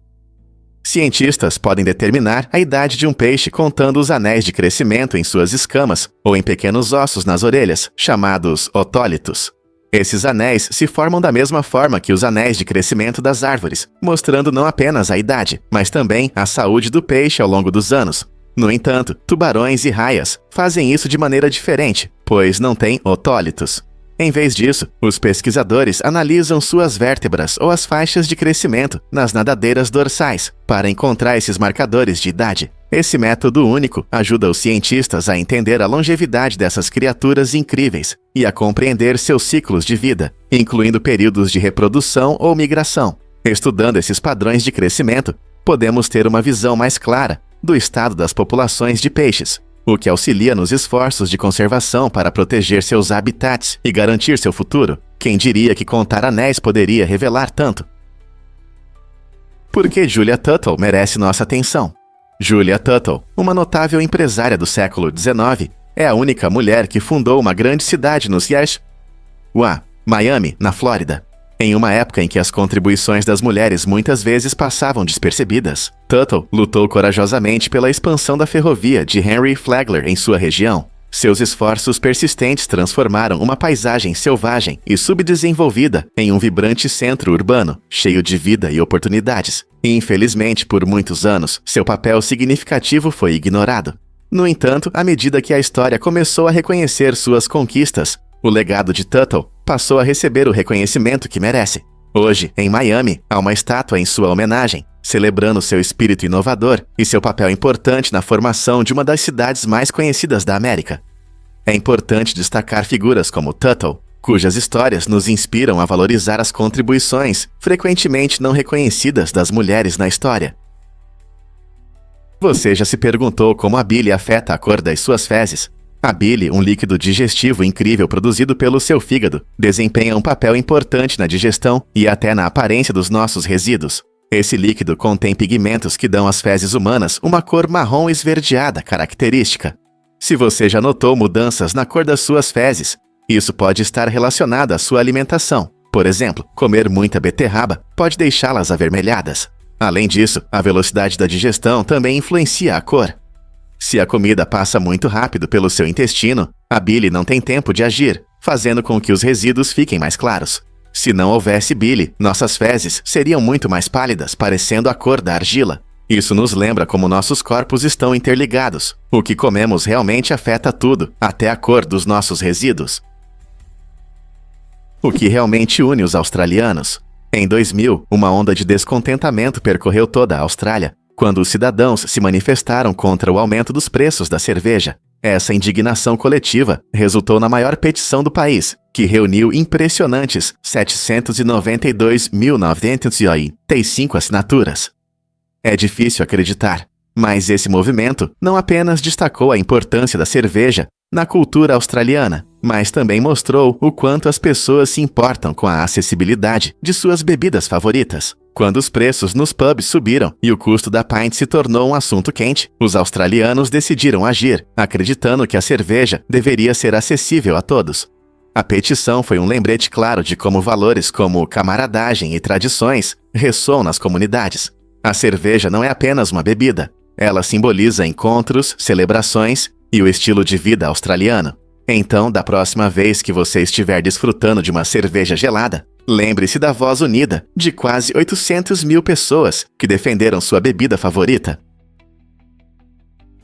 Cientistas podem determinar a idade de um peixe contando os anéis de crescimento em suas escamas ou em pequenos ossos nas orelhas, chamados otólitos. Esses anéis se formam da mesma forma que os anéis de crescimento das árvores, mostrando não apenas a idade, mas também a saúde do peixe ao longo dos anos. No entanto, tubarões e raias fazem isso de maneira diferente, pois não têm otólitos. Em vez disso, os pesquisadores analisam suas vértebras ou as faixas de crescimento nas nadadeiras dorsais para encontrar esses marcadores de idade. Esse método único ajuda os cientistas a entender a longevidade dessas criaturas incríveis e a compreender seus ciclos de vida, incluindo períodos de reprodução ou migração. Estudando esses padrões de crescimento, podemos ter uma visão mais clara do estado das populações de peixes, o que auxilia nos esforços de conservação para proteger seus habitats e garantir seu futuro. Quem diria que contar anéis poderia revelar tanto? Por que Julia Tuttle merece nossa atenção? Julia Tuttle, uma notável empresária do século XIX, é a única mulher que fundou uma grande cidade no Miami, na Flórida. Em uma época em que as contribuições das mulheres muitas vezes passavam despercebidas, Tuttle lutou corajosamente pela expansão da ferrovia de Henry Flagler em sua região. Seus esforços persistentes transformaram uma paisagem selvagem e subdesenvolvida em um vibrante centro urbano, cheio de vida e oportunidades. E, infelizmente, por muitos anos, seu papel significativo foi ignorado. No entanto, à medida que a história começou a reconhecer suas conquistas, o legado de Tuttle passou a receber o reconhecimento que merece. Hoje, em Miami, há uma estátua em sua homenagem, celebrando seu espírito inovador e seu papel importante na formação de uma das cidades mais conhecidas da América. É importante destacar figuras como Tuttle, cujas histórias nos inspiram a valorizar as contribuições, frequentemente não reconhecidas, das mulheres na história. Você já se perguntou como a bile afeta a cor das suas fezes? A bile, um líquido digestivo incrível produzido pelo seu fígado, desempenha um papel importante na digestão e até na aparência dos nossos resíduos. Esse líquido contém pigmentos que dão às fezes humanas uma cor marrom esverdeada característica. Se você já notou mudanças na cor das suas fezes, isso pode estar relacionado à sua alimentação. Por exemplo, comer muita beterraba pode deixá-las avermelhadas. Além disso, a velocidade da digestão também influencia a cor. Se a comida passa muito rápido pelo seu intestino, a bile não tem tempo de agir, fazendo com que os resíduos fiquem mais claros. Se não houvesse bile, nossas fezes seriam muito mais pálidas, parecendo a cor da argila. Isso nos lembra como nossos corpos estão interligados. O que comemos realmente afeta tudo, até a cor dos nossos resíduos. O que realmente une os australianos? Em 2000, uma onda de descontentamento percorreu toda a Austrália, quando os cidadãos se manifestaram contra o aumento dos preços da cerveja. Essa indignação coletiva resultou na maior petição do país, que reuniu impressionantes 792.985 assinaturas. É difícil acreditar, mas esse movimento não apenas destacou a importância da cerveja na cultura australiana, mas também mostrou o quanto as pessoas se importam com a acessibilidade de suas bebidas favoritas. Quando os preços nos pubs subiram e o custo da pint se tornou um assunto quente, os australianos decidiram agir, acreditando que a cerveja deveria ser acessível a todos. A petição foi um lembrete claro de como valores como camaradagem e tradições ressoam nas comunidades. A cerveja não é apenas uma bebida, ela simboliza encontros, celebrações e o estilo de vida australiano. Então, da próxima vez que você estiver desfrutando de uma cerveja gelada, lembre-se da voz unida de quase 800 mil pessoas que defenderam sua bebida favorita.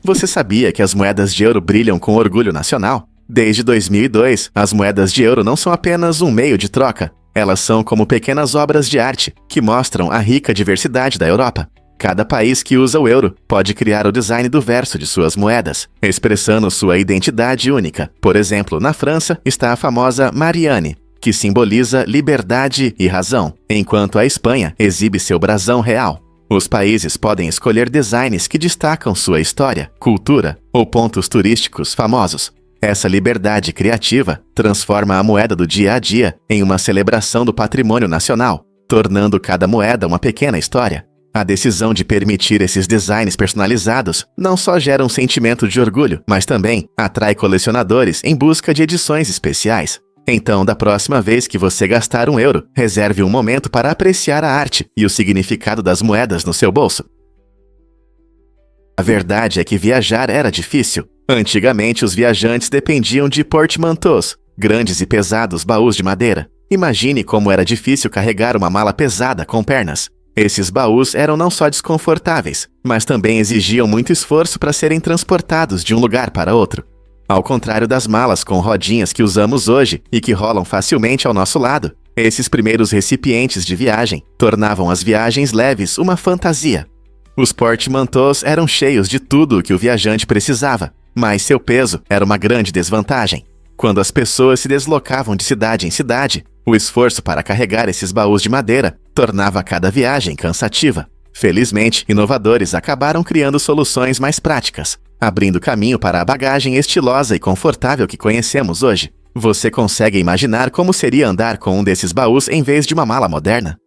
Você sabia que as moedas de euro brilham com orgulho nacional? Desde 2002, as moedas de euro não são apenas um meio de troca. Elas são como pequenas obras de arte que mostram a rica diversidade da Europa. Cada país que usa o euro pode criar o design do verso de suas moedas, expressando sua identidade única. Por exemplo, na França está a famosa Marianne, que simboliza liberdade e razão, enquanto a Espanha exibe seu brasão real. Os países podem escolher designs que destacam sua história, cultura ou pontos turísticos famosos. Essa liberdade criativa transforma a moeda do dia a dia em uma celebração do patrimônio nacional, tornando cada moeda uma pequena história. A decisão de permitir esses designs personalizados não só gera um sentimento de orgulho, mas também atrai colecionadores em busca de edições especiais. Então, da próxima vez que você gastar €1, reserve um momento para apreciar a arte e o significado das moedas no seu bolso. A verdade é que viajar era difícil. Antigamente, os viajantes dependiam de portmanteaus, grandes e pesados baús de madeira. Imagine como era difícil carregar uma mala pesada com pernas. Esses baús eram não só desconfortáveis, mas também exigiam muito esforço para serem transportados de um lugar para outro. Ao contrário das malas com rodinhas que usamos hoje e que rolam facilmente ao nosso lado, esses primeiros recipientes de viagem tornavam as viagens leves uma fantasia. Os portmanteaus eram cheios de tudo o que o viajante precisava, mas seu peso era uma grande desvantagem. Quando as pessoas se deslocavam de cidade em cidade, o esforço para carregar esses baús de madeira tornava cada viagem cansativa. Felizmente, inovadores acabaram criando soluções mais práticas, abrindo caminho para a bagagem estilosa e confortável que conhecemos hoje. Você consegue imaginar como seria andar com um desses baús em vez de uma mala moderna?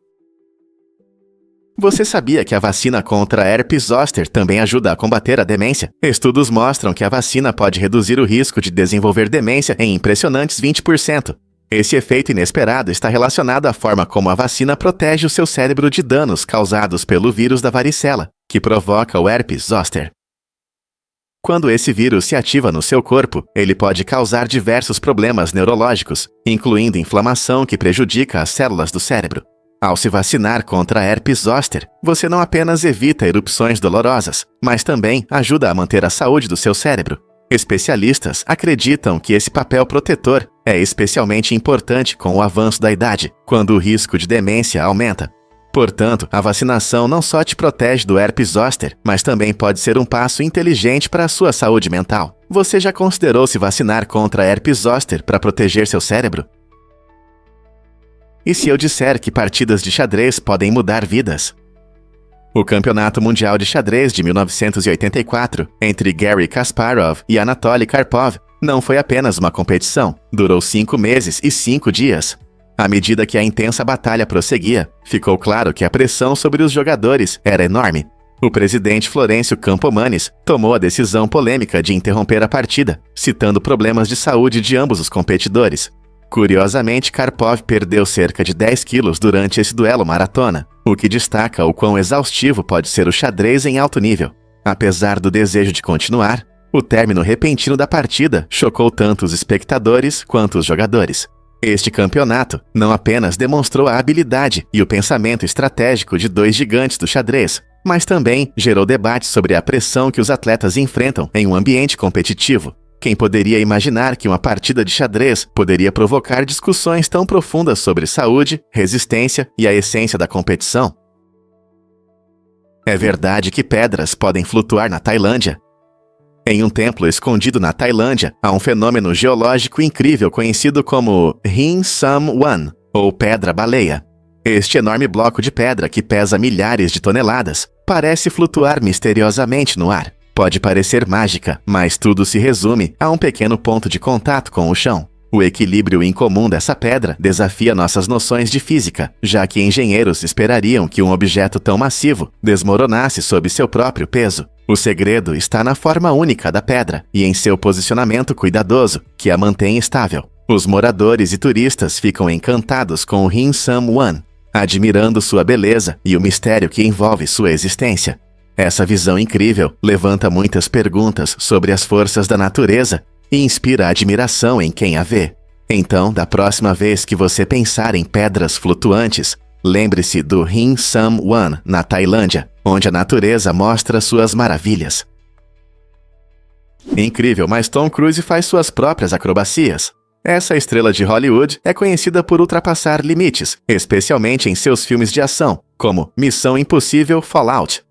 Você sabia que a vacina contra herpes zoster também ajuda a combater a demência? Estudos mostram que a vacina pode reduzir o risco de desenvolver demência em impressionantes 20%. Esse efeito inesperado está relacionado à forma como a vacina protege o seu cérebro de danos causados pelo vírus da varicela, que provoca o herpes zoster. Quando esse vírus se ativa no seu corpo, ele pode causar diversos problemas neurológicos, incluindo inflamação que prejudica as células do cérebro. Ao se vacinar contra a herpes zoster, você não apenas evita erupções dolorosas, mas também ajuda a manter a saúde do seu cérebro. Especialistas acreditam que esse papel protetor é especialmente importante com o avanço da idade, quando o risco de demência aumenta. Portanto, a vacinação não só te protege do herpes zoster, mas também pode ser um passo inteligente para a sua saúde mental. Você já considerou se vacinar contra a herpes zoster para proteger seu cérebro? E se eu disser que partidas de xadrez podem mudar vidas? O Campeonato Mundial de Xadrez de 1984, entre Garry Kasparov e Anatoly Karpov, não foi apenas uma competição, durou 5 meses e 5 dias. À medida que a intensa batalha prosseguia, ficou claro que a pressão sobre os jogadores era enorme. O presidente Florencio Campomanes tomou a decisão polêmica de interromper a partida, citando problemas de saúde de ambos os competidores. Curiosamente, Karpov perdeu cerca de 10 quilos durante esse duelo maratona, o que destaca o quão exaustivo pode ser o xadrez em alto nível. Apesar do desejo de continuar, o término repentino da partida chocou tanto os espectadores quanto os jogadores. Este campeonato não apenas demonstrou a habilidade e o pensamento estratégico de dois gigantes do xadrez, mas também gerou debates sobre a pressão que os atletas enfrentam em um ambiente competitivo. Quem poderia imaginar que uma partida de xadrez poderia provocar discussões tão profundas sobre saúde, resistência e a essência da competição? É verdade que pedras podem flutuar na Tailândia. Em um templo escondido na Tailândia, há um fenômeno geológico incrível conhecido como Hin Sam Wan, ou pedra-baleia. Este enorme bloco de pedra, que pesa milhares de toneladas, parece flutuar misteriosamente no ar. Pode parecer mágica, mas tudo se resume a um pequeno ponto de contato com o chão. O equilíbrio incomum dessa pedra desafia nossas noções de física, já que engenheiros esperariam que um objeto tão massivo desmoronasse sob seu próprio peso. O segredo está na forma única da pedra e em seu posicionamento cuidadoso, que a mantém estável. Os moradores e turistas ficam encantados com o Hin Sam Wan, admirando sua beleza e o mistério que envolve sua existência. Essa visão incrível levanta muitas perguntas sobre as forças da natureza e inspira admiração em quem a vê. Então, da próxima vez que você pensar em pedras flutuantes, lembre-se do Hin Sam Wan, na Tailândia, onde a natureza mostra suas maravilhas. Incrível, mas Tom Cruise faz suas próprias acrobacias. Essa estrela de Hollywood é conhecida por ultrapassar limites, especialmente em seus filmes de ação, como Missão Impossível Fallout.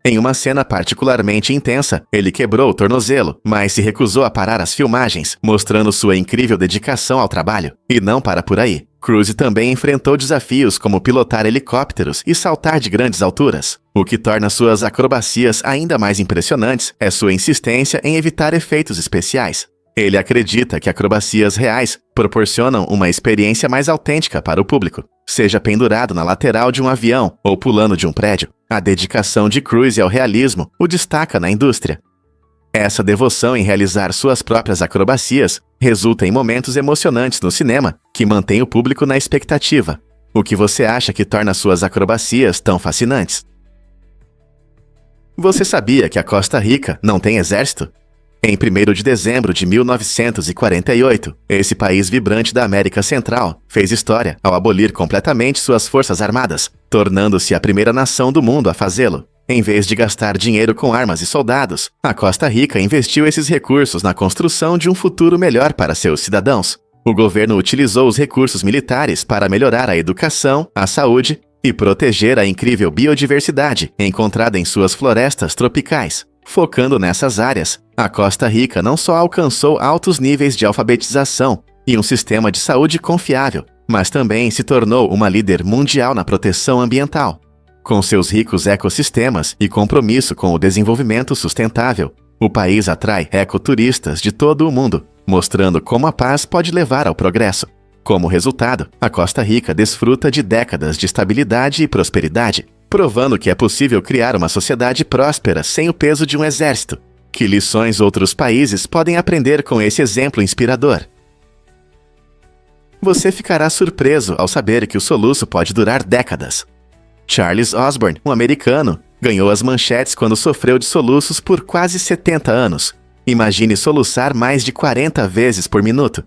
Em uma cena particularmente intensa, ele quebrou o tornozelo, mas se recusou a parar as filmagens, mostrando sua incrível dedicação ao trabalho. E não para por aí. Cruise também enfrentou desafios como pilotar helicópteros e saltar de grandes alturas. O que torna suas acrobacias ainda mais impressionantes é sua insistência em evitar efeitos especiais. Ele acredita que acrobacias reais proporcionam uma experiência mais autêntica para o público. Seja pendurado na lateral de um avião ou pulando de um prédio, A dedicação de Cruise ao realismo o destaca na indústria. Essa devoção em realizar suas próprias acrobacias resulta em momentos emocionantes no cinema que mantém o público na expectativa. O que você acha que torna suas acrobacias tão fascinantes? Você sabia que a Costa Rica não tem exército? Em 1º de dezembro de 1948, esse país vibrante da América Central fez história ao abolir completamente suas forças armadas, tornando-se a primeira nação do mundo a fazê-lo. Em vez de gastar dinheiro com armas e soldados, a Costa Rica investiu esses recursos na construção de um futuro melhor para seus cidadãos. O governo utilizou os recursos militares para melhorar a educação, a saúde e proteger a incrível biodiversidade encontrada em suas florestas tropicais. Focando nessas áreas, a Costa Rica não só alcançou altos níveis de alfabetização e um sistema de saúde confiável, mas também se tornou uma líder mundial na proteção ambiental. Com seus ricos ecossistemas e compromisso com o desenvolvimento sustentável, o país atrai ecoturistas de todo o mundo, mostrando como a paz pode levar ao progresso. Como resultado, a Costa Rica desfruta de décadas de estabilidade e prosperidade, provando que é possível criar uma sociedade próspera sem o peso de um exército. Que lições outros países podem aprender com esse exemplo inspirador? Você ficará surpreso ao saber que o soluço pode durar décadas. Charles Osborne, um americano, ganhou as manchetes quando sofreu de soluços por quase 70 anos. Imagine soluçar mais de 40 vezes por minuto.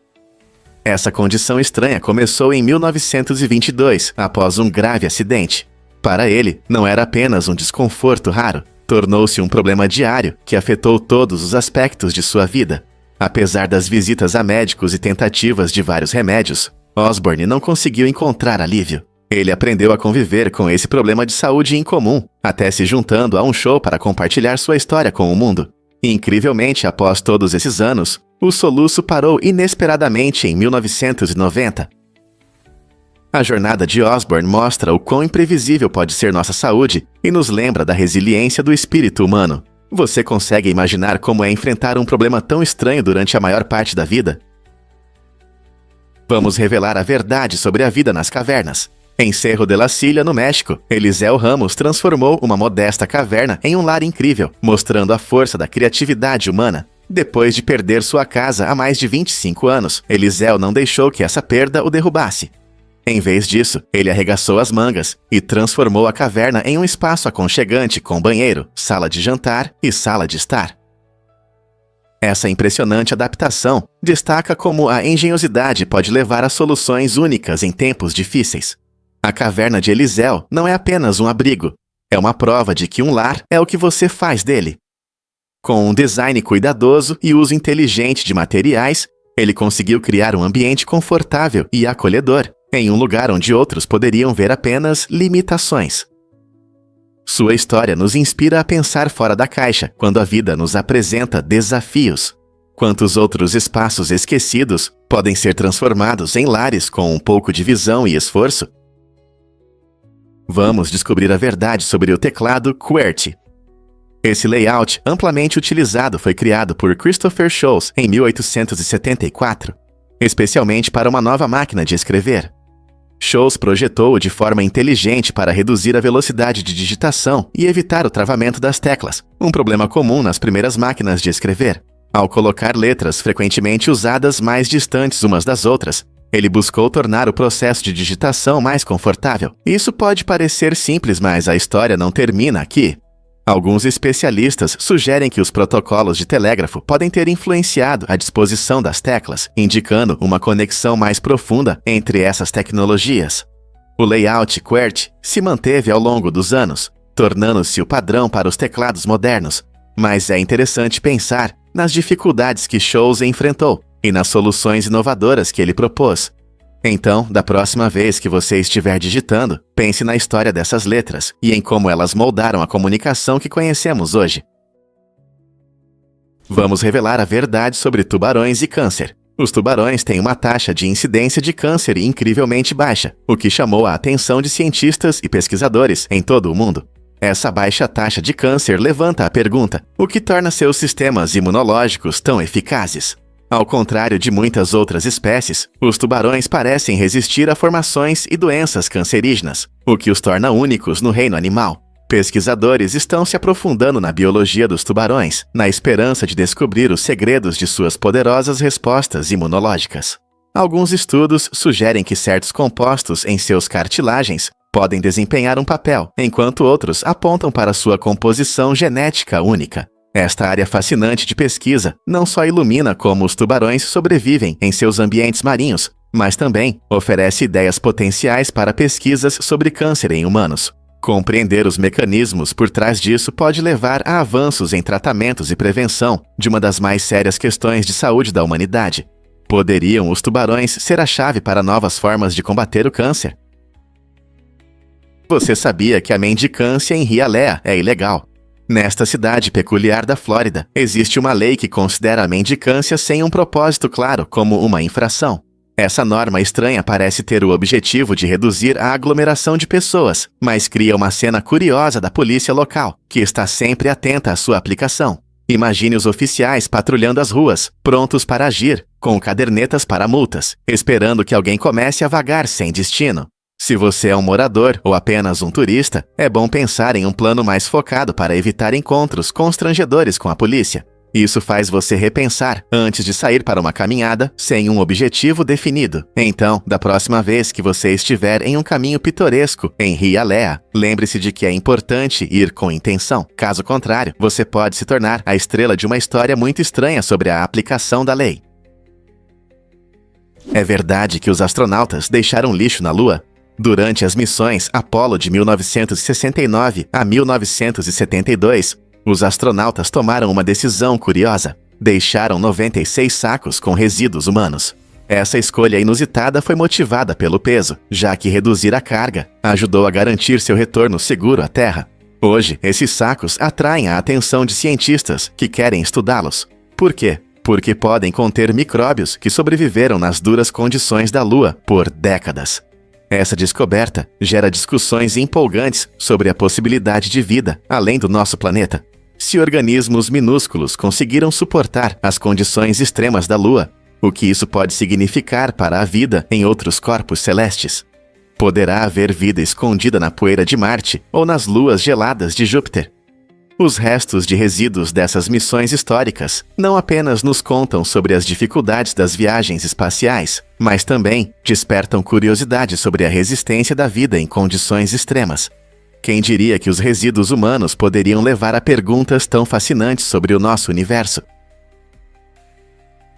Essa condição estranha começou em 1922, após um grave acidente. Para ele, não era apenas um desconforto raro, tornou-se um problema diário que afetou todos os aspectos de sua vida. Apesar das visitas a médicos e tentativas de vários remédios, Osborne não conseguiu encontrar alívio. Ele aprendeu a conviver com esse problema de saúde incomum, até se juntando a um show para compartilhar sua história com o mundo. E, incrivelmente, após todos esses anos, o soluço parou inesperadamente em 1990. A jornada de Osborne mostra o quão imprevisível pode ser nossa saúde e nos lembra da resiliência do espírito humano. Você consegue imaginar como é enfrentar um problema tão estranho durante a maior parte da vida? Vamos revelar a verdade sobre a vida nas cavernas. Em Cerro de la Silla, no México, Eliseu Ramos transformou uma modesta caverna em um lar incrível, mostrando a força da criatividade humana. Depois de perder sua casa há mais de 25 anos, Eliseu não deixou que essa perda o derrubasse. Em vez disso, ele arregaçou as mangas e transformou a caverna em um espaço aconchegante com banheiro, sala de jantar e sala de estar. Essa impressionante adaptação destaca como a engenhosidade pode levar a soluções únicas em tempos difíceis. A caverna de Eliseu não é apenas um abrigo, é uma prova de que um lar é o que você faz dele. Com um design cuidadoso e uso inteligente de materiais, ele conseguiu criar um ambiente confortável e acolhedor, em um lugar onde outros poderiam ver apenas limitações. Sua história nos inspira a pensar fora da caixa quando a vida nos apresenta desafios. Quantos outros espaços esquecidos podem ser transformados em lares com um pouco de visão e esforço? Vamos descobrir a verdade sobre o teclado QWERTY. Esse layout amplamente utilizado foi criado por Christopher Sholes em 1874, especialmente para uma nova máquina de escrever. Sholes projetou-o de forma inteligente para reduzir a velocidade de digitação e evitar o travamento das teclas, um problema comum nas primeiras máquinas de escrever. Ao colocar letras frequentemente usadas mais distantes umas das outras, ele buscou tornar o processo de digitação mais confortável. Isso pode parecer simples, mas a história não termina aqui. Alguns especialistas sugerem que os protocolos de telégrafo podem ter influenciado a disposição das teclas, indicando uma conexão mais profunda entre essas tecnologias. O layout QWERTY se manteve ao longo dos anos, tornando-se o padrão para os teclados modernos, mas é interessante pensar nas dificuldades que Sholes enfrentou e nas soluções inovadoras que ele propôs. Então, da próxima vez que você estiver digitando, pense na história dessas letras e em como elas moldaram a comunicação que conhecemos hoje. Vamos revelar a verdade sobre tubarões e câncer. Os tubarões têm uma taxa de incidência de câncer incrivelmente baixa, o que chamou a atenção de cientistas e pesquisadores em todo o mundo. Essa baixa taxa de câncer levanta a pergunta: o que torna seus sistemas imunológicos tão eficazes? Ao contrário de muitas outras espécies, os tubarões parecem resistir a formações e doenças cancerígenas, o que os torna únicos no reino animal. Pesquisadores estão se aprofundando na biologia dos tubarões, na esperança de descobrir os segredos de suas poderosas respostas imunológicas. Alguns estudos sugerem que certos compostos em seus cartilagens podem desempenhar um papel, enquanto outros apontam para sua composição genética única. Esta área fascinante de pesquisa não só ilumina como os tubarões sobrevivem em seus ambientes marinhos, mas também oferece ideias potenciais para pesquisas sobre câncer em humanos. Compreender os mecanismos por trás disso pode levar a avanços em tratamentos e prevenção de uma das mais sérias questões de saúde da humanidade. Poderiam os tubarões ser a chave para novas formas de combater o câncer? Você sabia que a mendicância em Hialeah é ilegal? Nesta cidade peculiar da Flórida, existe uma lei que considera a mendicância sem um propósito claro como uma infração. Essa norma estranha parece ter o objetivo de reduzir a aglomeração de pessoas, mas cria uma cena curiosa da polícia local, que está sempre atenta à sua aplicação. Imagine os oficiais patrulhando as ruas, prontos para agir, com cadernetas para multas, esperando que alguém comece a vagar sem destino. Se você é um morador ou apenas um turista, é bom pensar em um plano mais focado para evitar encontros constrangedores com a polícia. Isso faz você repensar antes de sair para uma caminhada sem um objetivo definido. Então, da próxima vez que você estiver em um caminho pitoresco em Hialeah, lembre-se de que é importante ir com intenção. Caso contrário, você pode se tornar a estrela de uma história muito estranha sobre a aplicação da lei. É verdade que os astronautas deixaram lixo na Lua? Durante as missões Apollo de 1969 a 1972, os astronautas tomaram uma decisão curiosa. Deixaram 96 sacos com resíduos humanos. Essa escolha inusitada foi motivada pelo peso, já que reduzir a carga ajudou a garantir seu retorno seguro à Terra. Hoje, esses sacos atraem a atenção de cientistas que querem estudá-los. Por quê? Porque podem conter micróbios que sobreviveram nas duras condições da Lua por décadas. Essa descoberta gera discussões empolgantes sobre a possibilidade de vida além do nosso planeta. Se organismos minúsculos conseguiram suportar as condições extremas da Lua, o que isso pode significar para a vida em outros corpos celestes? Poderá haver vida escondida na poeira de Marte ou nas luas geladas de Júpiter? Os restos de resíduos dessas missões históricas não apenas nos contam sobre as dificuldades das viagens espaciais, mas também despertam curiosidade sobre a resistência da vida em condições extremas. Quem diria que os resíduos humanos poderiam levar a perguntas tão fascinantes sobre o nosso universo?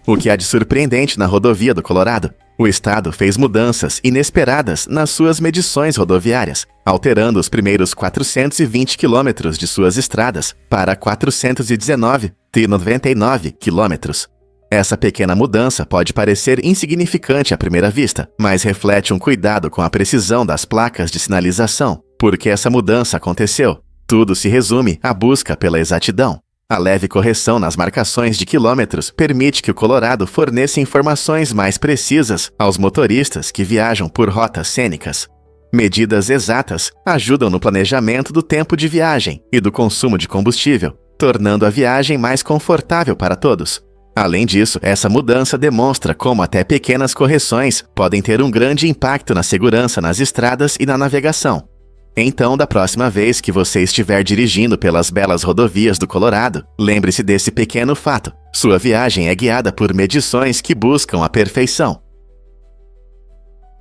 O que há de surpreendente na rodovia do Colorado? O estado fez mudanças inesperadas nas suas medições rodoviárias, alterando os primeiros 420 quilômetros de suas estradas para 419,99 quilômetros. Essa pequena mudança pode parecer insignificante à primeira vista, mas reflete um cuidado com a precisão das placas de sinalização. Por que essa mudança aconteceu? Tudo se resume à busca pela exatidão. A leve correção nas marcações de quilômetros permite que o Colorado forneça informações mais precisas aos motoristas que viajam por rotas cênicas. Medidas exatas ajudam no planejamento do tempo de viagem e do consumo de combustível, tornando a viagem mais confortável para todos. Além disso, essa mudança demonstra como até pequenas correções podem ter um grande impacto na segurança nas estradas e na navegação. Então, da próxima vez que você estiver dirigindo pelas belas rodovias do Colorado, lembre-se desse pequeno fato. Sua viagem é guiada por medições que buscam a perfeição.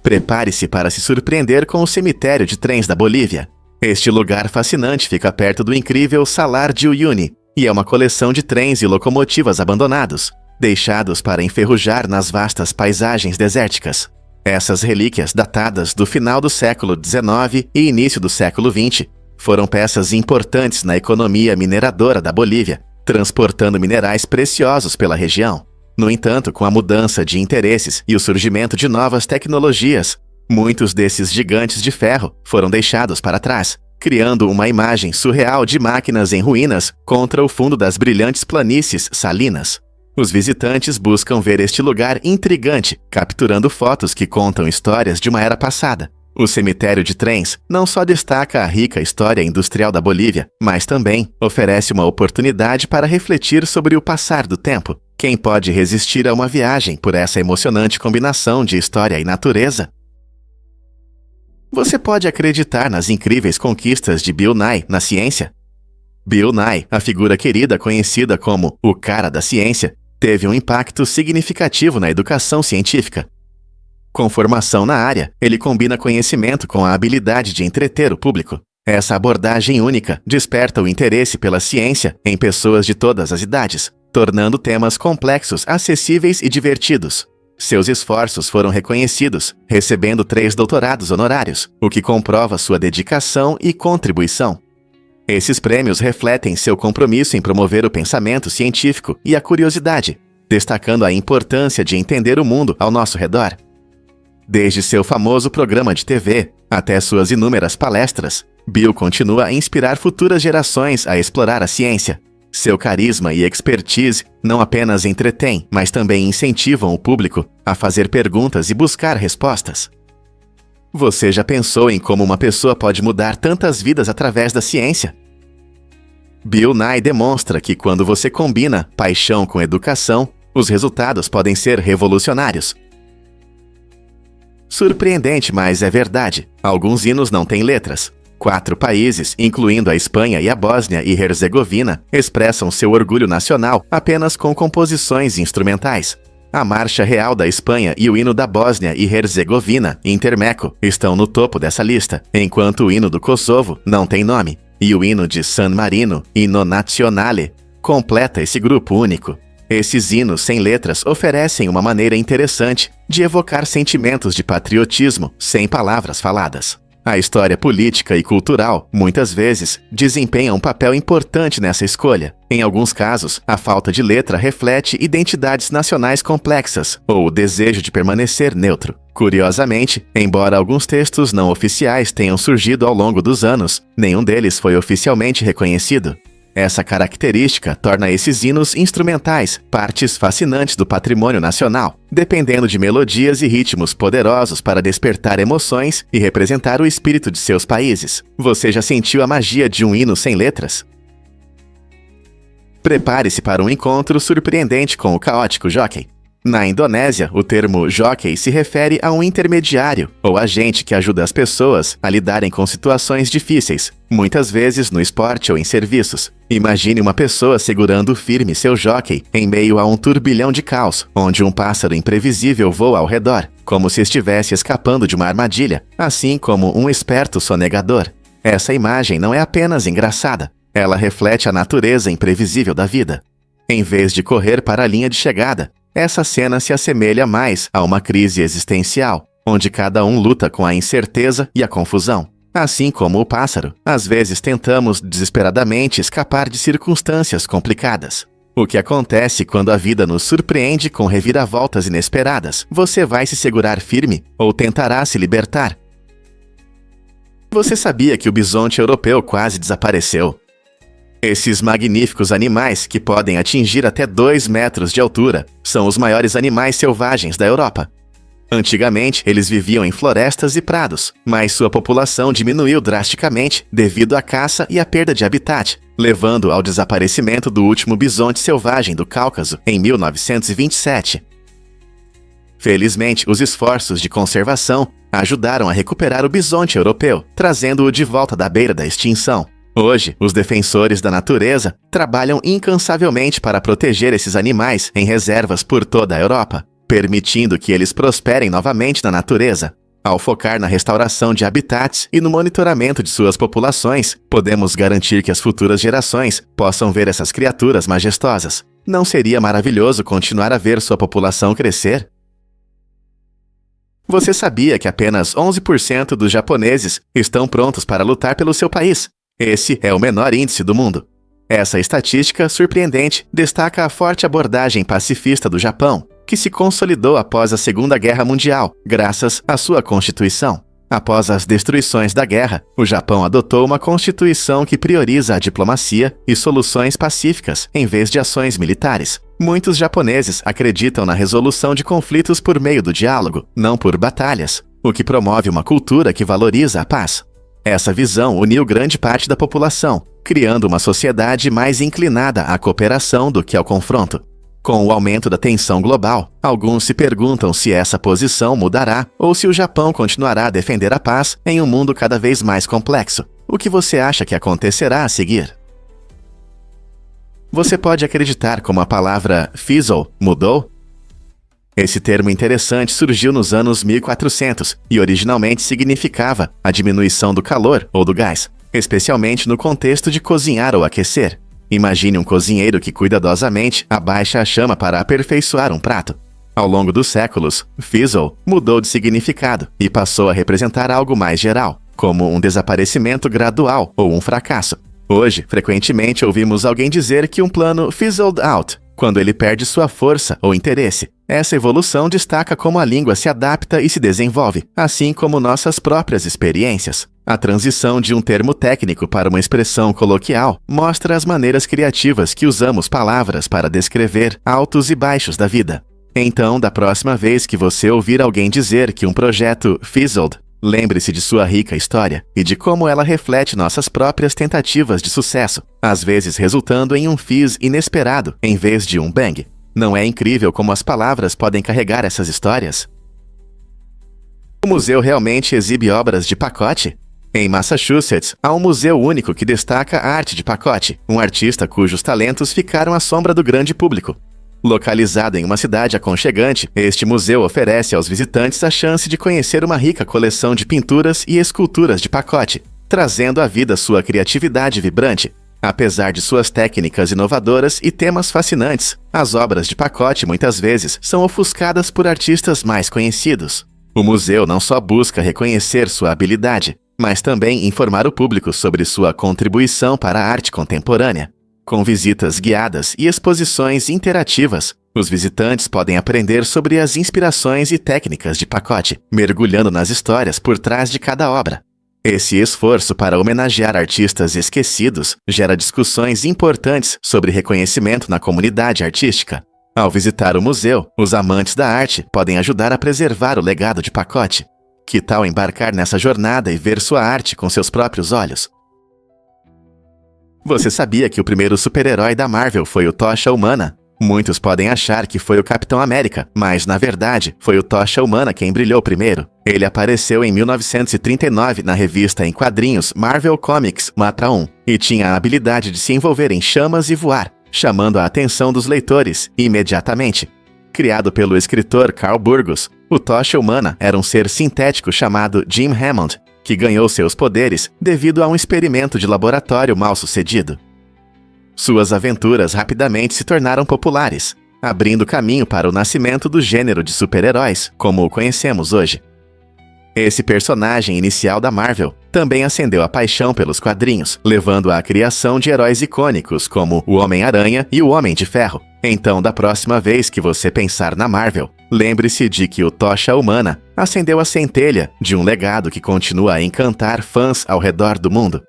Prepare-se para se surpreender com o cemitério de trens da Bolívia. Este lugar fascinante fica perto do incrível Salar de Uyuni e é uma coleção de trens e locomotivas abandonados, deixados para enferrujar nas vastas paisagens desérticas. Essas relíquias, datadas do final do século XIX e início do século XX, foram peças importantes na economia mineradora da Bolívia, transportando minerais preciosos pela região. No entanto, com a mudança de interesses e o surgimento de novas tecnologias, muitos desses gigantes de ferro foram deixados para trás, criando uma imagem surreal de máquinas em ruínas contra o fundo das brilhantes planícies salinas. Os visitantes buscam ver este lugar intrigante, capturando fotos que contam histórias de uma era passada. O cemitério de trens não só destaca a rica história industrial da Bolívia, mas também oferece uma oportunidade para refletir sobre o passar do tempo. Quem pode resistir a uma viagem por essa emocionante combinação de história e natureza? Você pode acreditar nas incríveis conquistas de Bill Nye na ciência? Bill Nye, a figura querida conhecida como o cara da ciência, teve um impacto significativo na educação científica. Com formação na área, ele combina conhecimento com a habilidade de entreter o público. Essa abordagem única desperta o interesse pela ciência em pessoas de todas as idades, tornando temas complexos acessíveis e divertidos. Seus esforços foram reconhecidos, recebendo 3 doutorados honorários, o que comprova sua dedicação e contribuição. Esses prêmios refletem seu compromisso em promover o pensamento científico e a curiosidade, destacando a importância de entender o mundo ao nosso redor. Desde seu famoso programa de TV até suas inúmeras palestras, Bill continua a inspirar futuras gerações a explorar a ciência. Seu carisma e expertise não apenas entretêm, mas também incentivam o público a fazer perguntas e buscar respostas. Você já pensou em como uma pessoa pode mudar tantas vidas através da ciência? Bill Nye demonstra que quando você combina paixão com educação, os resultados podem ser revolucionários. Surpreendente, mas é verdade. Alguns hinos não têm letras. 4 países, incluindo a Espanha e a Bósnia e Herzegovina, expressam seu orgulho nacional apenas com composições instrumentais. A Marcha Real da Espanha e o hino da Bósnia e Herzegovina, Intermeco, estão no topo dessa lista, enquanto o hino do Kosovo não tem nome, e o hino de San Marino, Hino Nazionale, completa esse grupo único. Esses hinos sem letras oferecem uma maneira interessante de evocar sentimentos de patriotismo sem palavras faladas. A história política e cultural, muitas vezes, desempenha um papel importante nessa escolha. Em alguns casos, a falta de letra reflete identidades nacionais complexas ou o desejo de permanecer neutro. Curiosamente, embora alguns textos não oficiais tenham surgido ao longo dos anos, nenhum deles foi oficialmente reconhecido. Essa característica torna esses hinos instrumentais partes fascinantes do patrimônio nacional, dependendo de melodias e ritmos poderosos para despertar emoções e representar o espírito de seus países. Você já sentiu a magia de um hino sem letras? Prepare-se para um encontro surpreendente com o caótico jockey. Na Indonésia, o termo jockey se refere a um intermediário ou agente que ajuda as pessoas a lidarem com situações difíceis, muitas vezes no esporte ou em serviços. Imagine uma pessoa segurando firme seu jockey em meio a um turbilhão de caos, onde um pássaro imprevisível voa ao redor, como se estivesse escapando de uma armadilha, assim como um esperto sonegador. Essa imagem não é apenas engraçada, ela reflete a natureza imprevisível da vida. Em vez de correr para a linha de chegada, essa cena se assemelha mais a uma crise existencial, onde cada um luta com a incerteza e a confusão. Assim como o pássaro, às vezes tentamos desesperadamente escapar de circunstâncias complicadas. O que acontece quando a vida nos surpreende com reviravoltas inesperadas? Você vai se segurar firme ou tentará se libertar? Você sabia que o bisonte europeu quase desapareceu? Esses magníficos animais, que podem atingir até 2 metros de altura, são os maiores animais selvagens da Europa. Antigamente, eles viviam em florestas e prados, mas sua população diminuiu drasticamente devido à caça e à perda de habitat, levando ao desaparecimento do último bisonte selvagem do Cáucaso em 1927. Felizmente, os esforços de conservação ajudaram a recuperar o bisonte europeu, trazendo-o de volta da beira da extinção. Hoje, os defensores da natureza trabalham incansavelmente para proteger esses animais em reservas por toda a Europa, permitindo que eles prosperem novamente na natureza. Ao focar na restauração de habitats e no monitoramento de suas populações, podemos garantir que as futuras gerações possam ver essas criaturas majestosas. Não seria maravilhoso continuar a ver sua população crescer? Você sabia que apenas 11% dos japoneses estão prontos para lutar pelo seu país? Esse é o menor índice do mundo. Essa estatística surpreendente destaca a forte abordagem pacifista do Japão, que se consolidou após a Segunda Guerra Mundial, graças à sua Constituição. Após as destruições da guerra, o Japão adotou uma Constituição que prioriza a diplomacia e soluções pacíficas em vez de ações militares. Muitos japoneses acreditam na resolução de conflitos por meio do diálogo, não por batalhas, o que promove uma cultura que valoriza a paz. Essa visão uniu grande parte da população, criando uma sociedade mais inclinada à cooperação do que ao confronto. Com o aumento da tensão global, alguns se perguntam se essa posição mudará ou se o Japão continuará a defender a paz em um mundo cada vez mais complexo. O que você acha que acontecerá a seguir? Você pode acreditar como a palavra fizzle mudou? Esse termo interessante surgiu nos anos 1400 e originalmente significava a diminuição do calor ou do gás, especialmente no contexto de cozinhar ou aquecer. Imagine um cozinheiro que cuidadosamente abaixa a chama para aperfeiçoar um prato. Ao longo dos séculos, fizzle mudou de significado e passou a representar algo mais geral, como um desaparecimento gradual ou um fracasso. Hoje, frequentemente ouvimos alguém dizer que um plano fizzled out, quando ele perde sua força ou interesse. Essa evolução destaca como a língua se adapta e se desenvolve, assim como nossas próprias experiências. A transição de um termo técnico para uma expressão coloquial mostra as maneiras criativas que usamos palavras para descrever altos e baixos da vida. Então, da próxima vez que você ouvir alguém dizer que um projeto fizzled, lembre-se de sua rica história e de como ela reflete nossas próprias tentativas de sucesso, às vezes resultando em um fizz inesperado em vez de um bang. Não é incrível como as palavras podem carregar essas histórias? O museu realmente exibe obras de pacote? Em Massachusetts, há um museu único que destaca a arte de pacote, um artista cujos talentos ficaram à sombra do grande público. Localizado em uma cidade aconchegante, este museu oferece aos visitantes a chance de conhecer uma rica coleção de pinturas e esculturas de pacote, trazendo à vida sua criatividade vibrante. Apesar de suas técnicas inovadoras e temas fascinantes, as obras de pacote muitas vezes são ofuscadas por artistas mais conhecidos. O museu não só busca reconhecer sua habilidade, mas também informar o público sobre sua contribuição para a arte contemporânea. Com visitas guiadas e exposições interativas, os visitantes podem aprender sobre as inspirações e técnicas de pacote, mergulhando nas histórias por trás de cada obra. Esse esforço para homenagear artistas esquecidos gera discussões importantes sobre reconhecimento na comunidade artística. Ao visitar o museu, os amantes da arte podem ajudar a preservar o legado de pacote. Que tal embarcar nessa jornada e ver sua arte com seus próprios olhos? Você sabia que o primeiro super-herói da Marvel foi o Tocha Humana? Muitos podem achar que foi o Capitão América, mas na verdade foi o Tocha Humana quem brilhou primeiro. Ele apareceu em 1939 na revista em quadrinhos Marvel Comics Matra 1 e tinha a habilidade de se envolver em chamas e voar, chamando a atenção dos leitores imediatamente. Criado pelo escritor Carl Burgos, o Tocha Humana era um ser sintético chamado Jim Hammond, que ganhou seus poderes devido a um experimento de laboratório mal sucedido. Suas aventuras rapidamente se tornaram populares, abrindo caminho para o nascimento do gênero de super-heróis, como o conhecemos hoje. Esse personagem inicial da Marvel também acendeu a paixão pelos quadrinhos, levando à criação de heróis icônicos como o Homem-Aranha e o Homem de Ferro. Então, da próxima vez que você pensar na Marvel, lembre-se de que o Tocha Humana acendeu a centelha de um legado que continua a encantar fãs ao redor do mundo.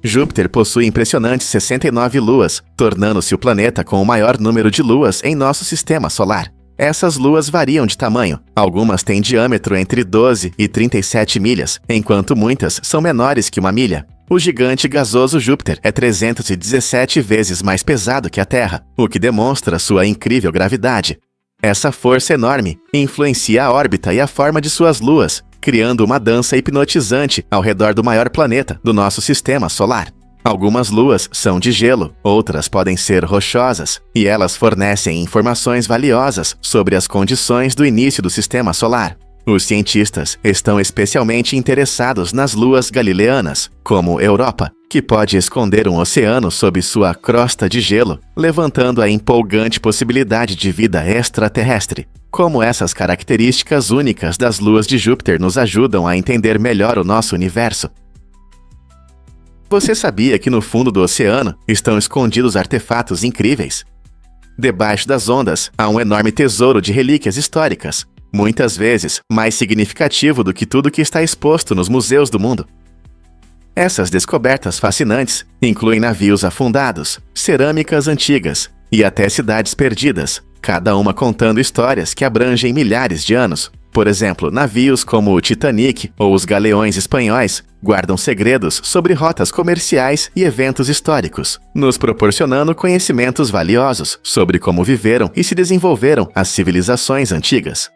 Júpiter possui impressionantes 69 luas, tornando-se o planeta com o maior número de luas em nosso sistema solar. Essas luas variam de tamanho. Algumas têm diâmetro entre 12 e 37 milhas, enquanto muitas são menores que uma milha. O gigante gasoso Júpiter é 317 vezes mais pesado que a Terra, o que demonstra sua incrível gravidade. Essa força enorme influencia a órbita e a forma de suas luas, criando uma dança hipnotizante ao redor do maior planeta do nosso sistema solar. Algumas luas são de gelo, outras podem ser rochosas, e elas fornecem informações valiosas sobre as condições do início do sistema solar. Os cientistas estão especialmente interessados nas luas galileanas, como Europa, que pode esconder um oceano sob sua crosta de gelo, levantando a empolgante possibilidade de vida extraterrestre. Como essas características únicas das luas de Júpiter nos ajudam a entender melhor o nosso universo? Você sabia que no fundo do oceano estão escondidos artefatos incríveis? Debaixo das ondas há um enorme tesouro de relíquias históricas, muitas vezes mais significativo do que tudo que está exposto nos museus do mundo. Essas descobertas fascinantes incluem navios afundados, cerâmicas antigas e até cidades perdidas, cada uma contando histórias que abrangem milhares de anos. Por exemplo, navios como o Titanic ou os galeões espanhóis guardam segredos sobre rotas comerciais e eventos históricos, nos proporcionando conhecimentos valiosos sobre como viveram e se desenvolveram as civilizações antigas.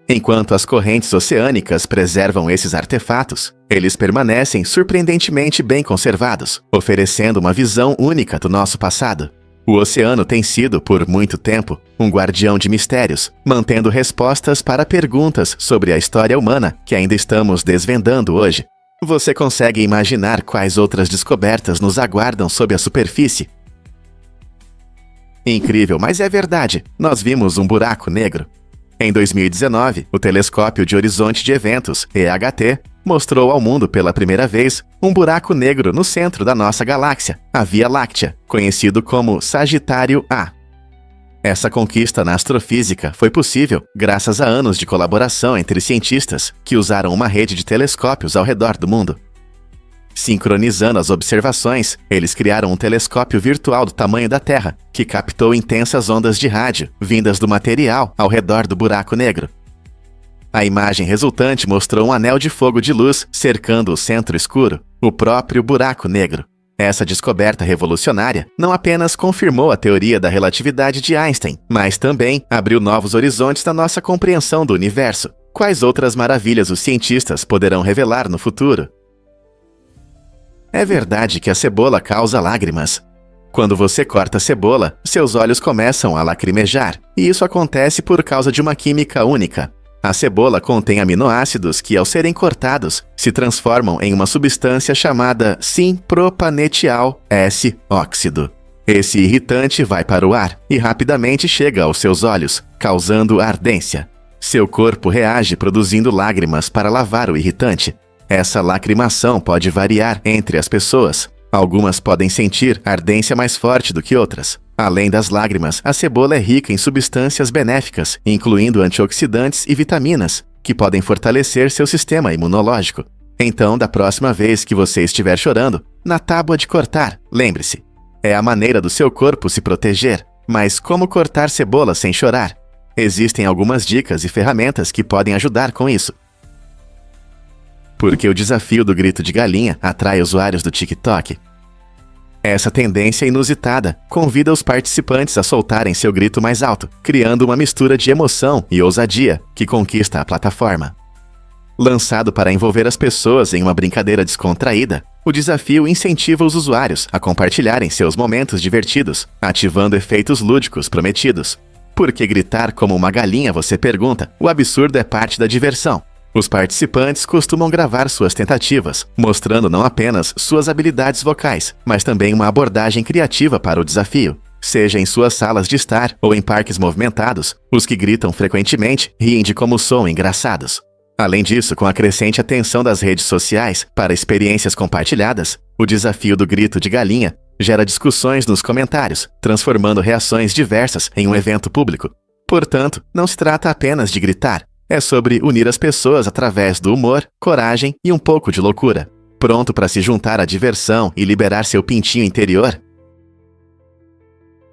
Enquanto as correntes oceânicas preservam esses artefatos, eles permanecem surpreendentemente bem conservados, oferecendo uma visão única do nosso passado. O oceano tem sido, por muito tempo, um guardião de mistérios, mantendo respostas para perguntas sobre a história humana que ainda estamos desvendando hoje. Você consegue imaginar quais outras descobertas nos aguardam sob a superfície? Incrível, mas é verdade, nós vimos um buraco negro. Em 2019, o Telescópio de Horizonte de Eventos, EHT, mostrou ao mundo pela primeira vez um buraco negro no centro da nossa galáxia, a Via Láctea, conhecido como Sagitário A. Essa conquista na astrofísica foi possível graças a anos de colaboração entre cientistas que usaram uma rede de telescópios ao redor do mundo. Sincronizando as observações, eles criaram um telescópio virtual do tamanho da Terra, que captou intensas ondas de rádio vindas do material ao redor do buraco negro. A imagem resultante mostrou um anel de fogo de luz cercando o centro escuro, o próprio buraco negro. Essa descoberta revolucionária não apenas confirmou a teoria da relatividade de Einstein, mas também abriu novos horizontes na nossa compreensão do universo. Quais outras maravilhas os cientistas poderão revelar no futuro? É verdade que a cebola causa lágrimas. Quando você corta a cebola, seus olhos começam a lacrimejar, e isso acontece por causa de uma química única. A cebola contém aminoácidos que, ao serem cortados, se transformam em uma substância chamada sim-propanetial S-óxido. Esse irritante vai para o ar e rapidamente chega aos seus olhos, causando ardência. Seu corpo reage produzindo lágrimas para lavar o irritante. Essa lacrimação pode variar entre as pessoas. Algumas podem sentir ardência mais forte do que outras. Além das lágrimas, a cebola é rica em substâncias benéficas, incluindo antioxidantes e vitaminas, que podem fortalecer seu sistema imunológico. Então, da próxima vez que você estiver chorando, na tábua de cortar, lembre-se, é a maneira do seu corpo se proteger. Mas como cortar cebola sem chorar? Existem algumas dicas e ferramentas que podem ajudar com isso. Porque o desafio do grito de galinha atrai usuários do TikTok. Essa tendência inusitada convida os participantes a soltarem seu grito mais alto, criando uma mistura de emoção e ousadia que conquista a plataforma. Lançado para envolver as pessoas em uma brincadeira descontraída, o desafio incentiva os usuários a compartilharem seus momentos divertidos, ativando efeitos lúdicos prometidos. Por que gritar como uma galinha, você pergunta? O absurdo é parte da diversão. Os participantes costumam gravar suas tentativas, mostrando não apenas suas habilidades vocais, mas também uma abordagem criativa para o desafio. Seja em suas salas de estar ou em parques movimentados, os que gritam frequentemente riem de como soam engraçados. Além disso, com a crescente atenção das redes sociais para experiências compartilhadas, o desafio do grito de galinha gera discussões nos comentários, transformando reações diversas em um evento público. Portanto, não se trata apenas de gritar. É sobre unir as pessoas através do humor, coragem e um pouco de loucura. Pronto para se juntar à diversão e liberar seu pintinho interior?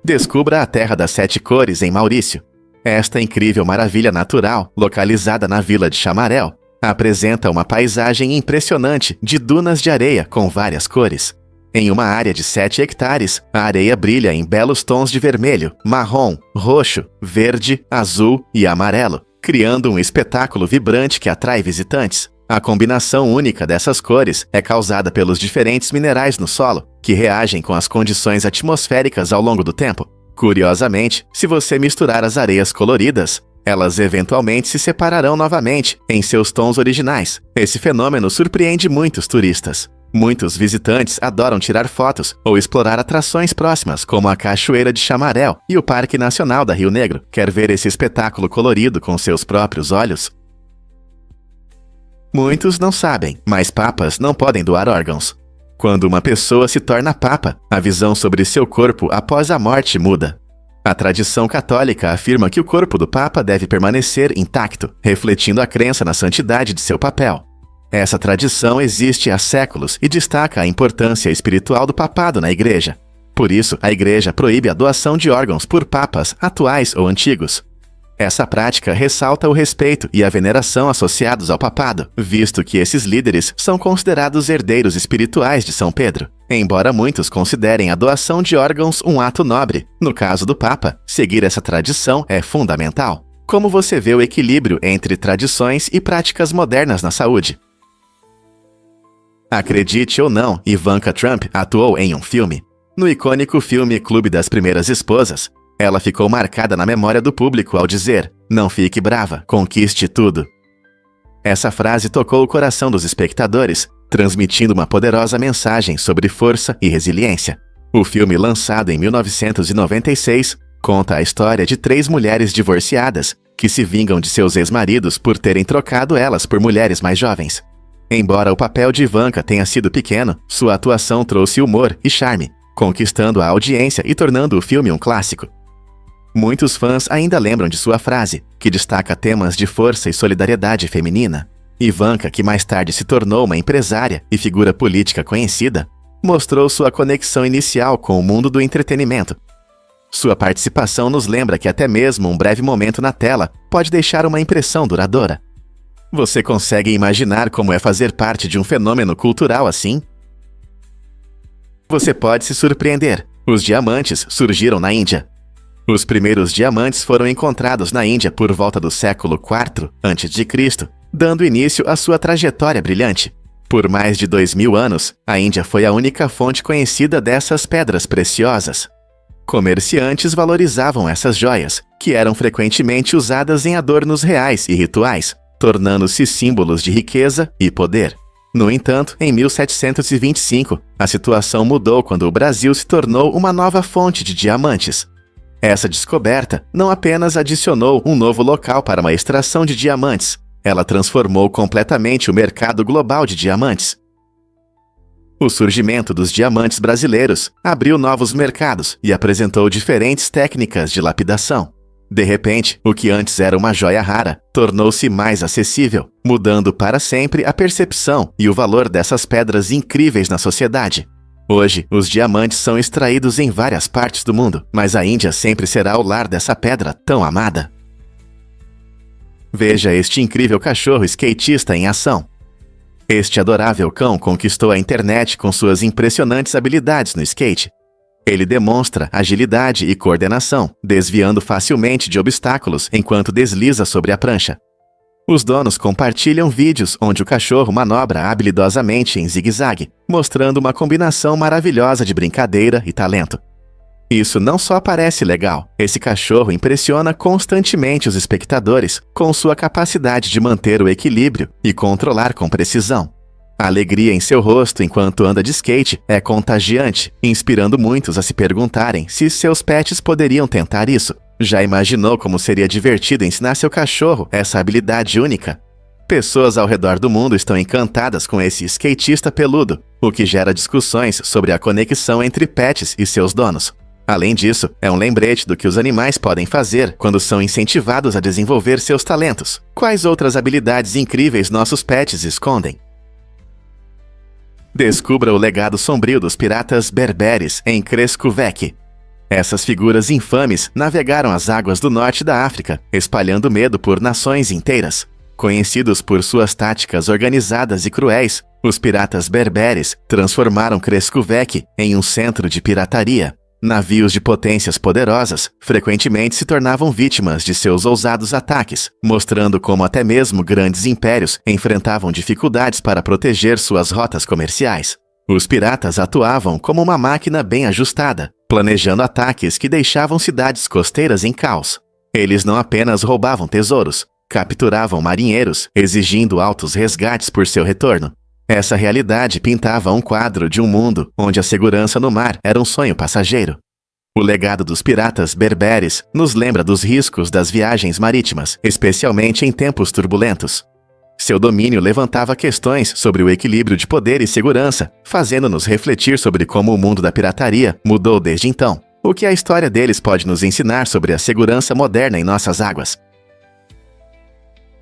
Descubra a Terra das Sete Cores em Maurício. Esta incrível maravilha natural, localizada na vila de Chamarel, apresenta uma paisagem impressionante de dunas de areia com várias cores. Em uma área de 7 hectares, a areia brilha em belos tons de vermelho, marrom, roxo, verde, azul e amarelo, criando um espetáculo vibrante que atrai visitantes. A combinação única dessas cores é causada pelos diferentes minerais no solo, que reagem com as condições atmosféricas ao longo do tempo. Curiosamente, se você misturar as areias coloridas, elas eventualmente se separarão novamente em seus tons originais. Esse fenômeno surpreende muitos turistas. Muitos visitantes adoram tirar fotos ou explorar atrações próximas, como a Cachoeira de Chamarel e o Parque Nacional da Rio Negro. Quer ver esse espetáculo colorido com seus próprios olhos? Muitos não sabem, mas papas não podem doar órgãos. Quando uma pessoa se torna papa, a visão sobre seu corpo após a morte muda. A tradição católica afirma que o corpo do papa deve permanecer intacto, refletindo a crença na santidade de seu papel. Essa tradição existe há séculos e destaca a importância espiritual do papado na igreja. Por isso, a igreja proíbe a doação de órgãos por papas atuais ou antigos. Essa prática ressalta o respeito e a veneração associados ao papado, visto que esses líderes são considerados herdeiros espirituais de São Pedro. Embora muitos considerem a doação de órgãos um ato nobre, no caso do Papa, seguir essa tradição é fundamental. Como você vê o equilíbrio entre tradições e práticas modernas na saúde? Acredite ou não, Ivanka Trump atuou em um filme. No icônico filme Clube das Primeiras Esposas, ela ficou marcada na memória do público ao dizer: "Não fique brava, conquiste tudo." Essa frase tocou o coração dos espectadores, transmitindo uma poderosa mensagem sobre força e resiliência. O filme, lançado em 1996, conta a história de 3 mulheres divorciadas que se vingam de seus ex-maridos por terem trocado elas por mulheres mais jovens. Embora o papel de Ivanka tenha sido pequeno, sua atuação trouxe humor e charme, conquistando a audiência e tornando o filme um clássico. Muitos fãs ainda lembram de sua frase, que destaca temas de força e solidariedade feminina. Ivanka, que mais tarde se tornou uma empresária e figura política conhecida, mostrou sua conexão inicial com o mundo do entretenimento. Sua participação nos lembra que até mesmo um breve momento na tela pode deixar uma impressão duradoura. Você consegue imaginar como é fazer parte de um fenômeno cultural assim? Você pode se surpreender. Os diamantes surgiram na Índia. Os primeiros diamantes foram encontrados na Índia por volta do século IV a.C., dando início à sua trajetória brilhante. Por mais de 2000 anos, a Índia foi a única fonte conhecida dessas pedras preciosas. Comerciantes valorizavam essas joias, que eram frequentemente usadas em adornos reais e rituais, tornando-se símbolos de riqueza e poder. No entanto, em 1725, a situação mudou quando o Brasil se tornou uma nova fonte de diamantes. Essa descoberta não apenas adicionou um novo local para uma extração de diamantes, ela transformou completamente o mercado global de diamantes. O surgimento dos diamantes brasileiros abriu novos mercados e apresentou diferentes técnicas de lapidação. De repente, o que antes era uma joia rara tornou-se mais acessível, mudando para sempre a percepção e o valor dessas pedras incríveis na sociedade. Hoje, os diamantes são extraídos em várias partes do mundo, mas a Índia sempre será o lar dessa pedra tão amada. Veja este incrível cachorro skatista em ação. Este adorável cão conquistou a internet com suas impressionantes habilidades no skate. Ele demonstra agilidade e coordenação, desviando facilmente de obstáculos enquanto desliza sobre a prancha. Os donos compartilham vídeos onde o cachorro manobra habilidosamente em zigue-zague, mostrando uma combinação maravilhosa de brincadeira e talento. Isso não só parece legal, esse cachorro impressiona constantemente os espectadores com sua capacidade de manter o equilíbrio e controlar com precisão. A alegria em seu rosto enquanto anda de skate é contagiante, inspirando muitos a se perguntarem se seus pets poderiam tentar isso. Já imaginou como seria divertido ensinar seu cachorro essa habilidade única? Pessoas ao redor do mundo estão encantadas com esse skatista peludo, o que gera discussões sobre a conexão entre pets e seus donos. Além disso, é um lembrete do que os animais podem fazer quando são incentivados a desenvolver seus talentos. Quais outras habilidades incríveis nossos pets escondem? Descubra o legado sombrio dos piratas berberes em Crescovec. Essas figuras infames navegaram as águas do norte da África, espalhando medo por nações inteiras. Conhecidos por suas táticas organizadas e cruéis, os piratas berberes transformaram Crescovec em um centro de pirataria. Navios de potências poderosas frequentemente se tornavam vítimas de seus ousados ataques, mostrando como até mesmo grandes impérios enfrentavam dificuldades para proteger suas rotas comerciais. Os piratas atuavam como uma máquina bem ajustada, planejando ataques que deixavam cidades costeiras em caos. Eles não apenas roubavam tesouros, capturavam marinheiros, exigindo altos resgates por seu retorno. Essa realidade pintava um quadro de um mundo onde a segurança no mar era um sonho passageiro. O legado dos piratas berberes nos lembra dos riscos das viagens marítimas, especialmente em tempos turbulentos. Seu domínio levantava questões sobre o equilíbrio de poder e segurança, fazendo-nos refletir sobre como o mundo da pirataria mudou desde então. O que a história deles pode nos ensinar sobre a segurança moderna em nossas águas?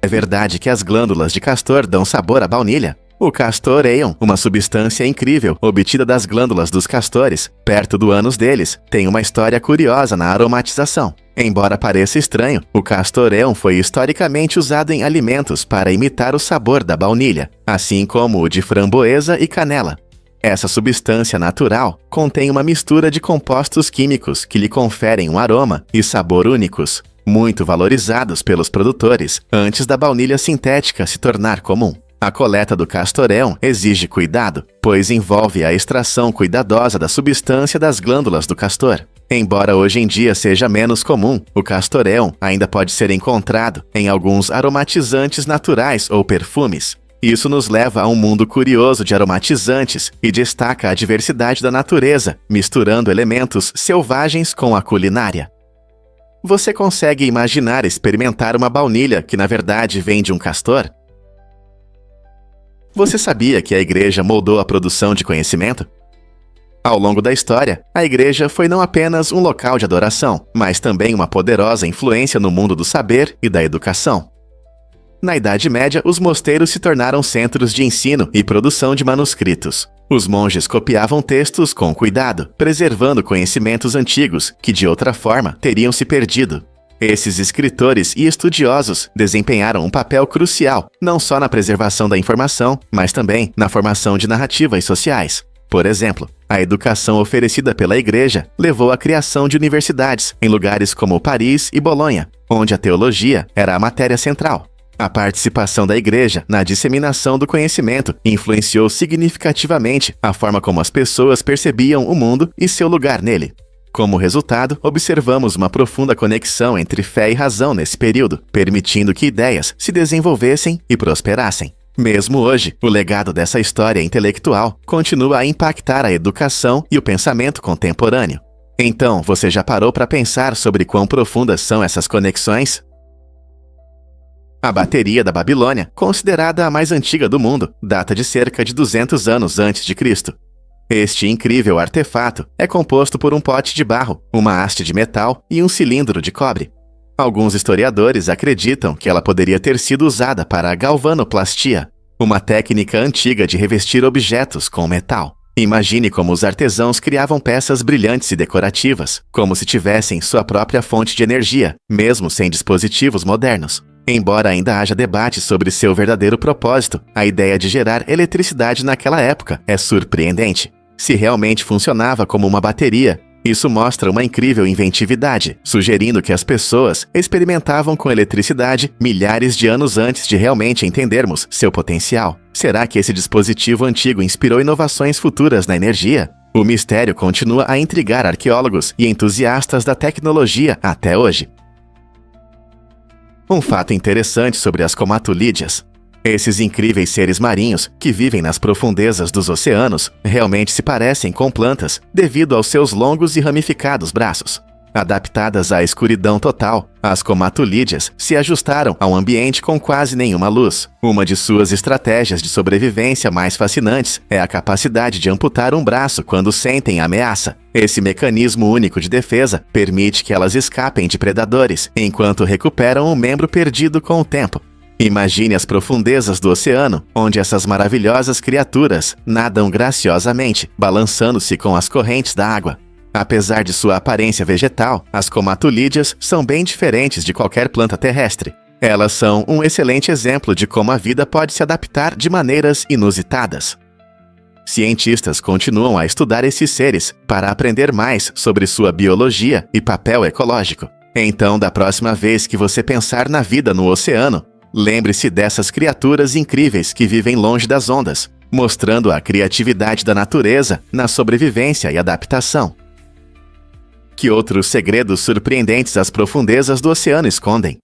É verdade que as glândulas de castor dão sabor à baunilha? O castor aeon, uma substância incrível obtida das glândulas dos castores, perto do ânus deles, tem uma história curiosa na aromatização. Embora pareça estranho, o castor aeon foi historicamente usado em alimentos para imitar o sabor da baunilha, assim como o de framboesa e canela. Essa substância natural contém uma mistura de compostos químicos que lhe conferem um aroma e sabor únicos, muito valorizados pelos produtores antes da baunilha sintética se tornar comum. A coleta do castor aeon exige cuidado, pois envolve a extração cuidadosa da substância das glândulas do castor. Embora hoje em dia seja menos comum, o castor aeon ainda pode ser encontrado em alguns aromatizantes naturais ou perfumes. Isso nos leva a um mundo curioso de aromatizantes e destaca a diversidade da natureza, misturando elementos selvagens com a culinária. Você consegue imaginar experimentar uma baunilha que na verdade vem de um castor? Você sabia que a igreja moldou a produção de conhecimento? Ao longo da história, a igreja foi não apenas um local de adoração, mas também uma poderosa influência no mundo do saber e da educação. Na Idade Média, os mosteiros se tornaram centros de ensino e produção de manuscritos. Os monges copiavam textos com cuidado, preservando conhecimentos antigos que, de outra forma, teriam se perdido. Esses escritores e estudiosos desempenharam um papel crucial, não só na preservação da informação, mas também na formação de narrativas sociais. Por exemplo, a educação oferecida pela Igreja levou à criação de universidades em lugares como Paris e Bolonha, onde a teologia era a matéria central. A participação da Igreja na disseminação do conhecimento influenciou significativamente a forma como as pessoas percebiam o mundo e seu lugar nele. Como resultado, observamos uma profunda conexão entre fé e razão nesse período, permitindo que ideias se desenvolvessem e prosperassem. Mesmo hoje, o legado dessa história intelectual continua a impactar a educação e o pensamento contemporâneo. Então, você já parou para pensar sobre quão profundas são essas conexões? A bateria da Babilônia, considerada a mais antiga do mundo, data de cerca de 200 anos antes de Cristo. Este incrível artefato é composto por um pote de barro, uma haste de metal e um cilindro de cobre. Alguns historiadores acreditam que ela poderia ter sido usada para a galvanoplastia, uma técnica antiga de revestir objetos com metal. Imagine como os artesãos criavam peças brilhantes e decorativas, como se tivessem sua própria fonte de energia, mesmo sem dispositivos modernos. Embora ainda haja debate sobre seu verdadeiro propósito, a ideia de gerar eletricidade naquela época é surpreendente. Se realmente funcionava como uma bateria, isso mostra uma incrível inventividade, sugerindo que as pessoas experimentavam com eletricidade milhares de anos antes de realmente entendermos seu potencial. Será que esse dispositivo antigo inspirou inovações futuras na energia? O mistério continua a intrigar arqueólogos e entusiastas da tecnologia até hoje. Um fato interessante sobre as comatulídeas. Esses incríveis seres marinhos, que vivem nas profundezas dos oceanos, realmente se parecem com plantas devido aos seus longos e ramificados braços. Adaptadas à escuridão total, as comatulídeas se ajustaram a um ambiente com quase nenhuma luz. Uma de suas estratégias de sobrevivência mais fascinantes é a capacidade de amputar um braço quando sentem ameaça. Esse mecanismo único de defesa permite que elas escapem de predadores, enquanto recuperam um membro perdido com o tempo. Imagine as profundezas do oceano, onde essas maravilhosas criaturas nadam graciosamente, balançando-se com as correntes da água. Apesar de sua aparência vegetal, as comatulídeas são bem diferentes de qualquer planta terrestre. Elas são um excelente exemplo de como a vida pode se adaptar de maneiras inusitadas. Cientistas continuam a estudar esses seres para aprender mais sobre sua biologia e papel ecológico. Então, da próxima vez que você pensar na vida no oceano, lembre-se dessas criaturas incríveis que vivem longe das ondas, mostrando a criatividade da natureza na sobrevivência e adaptação. Que outros segredos surpreendentes as profundezas do oceano escondem?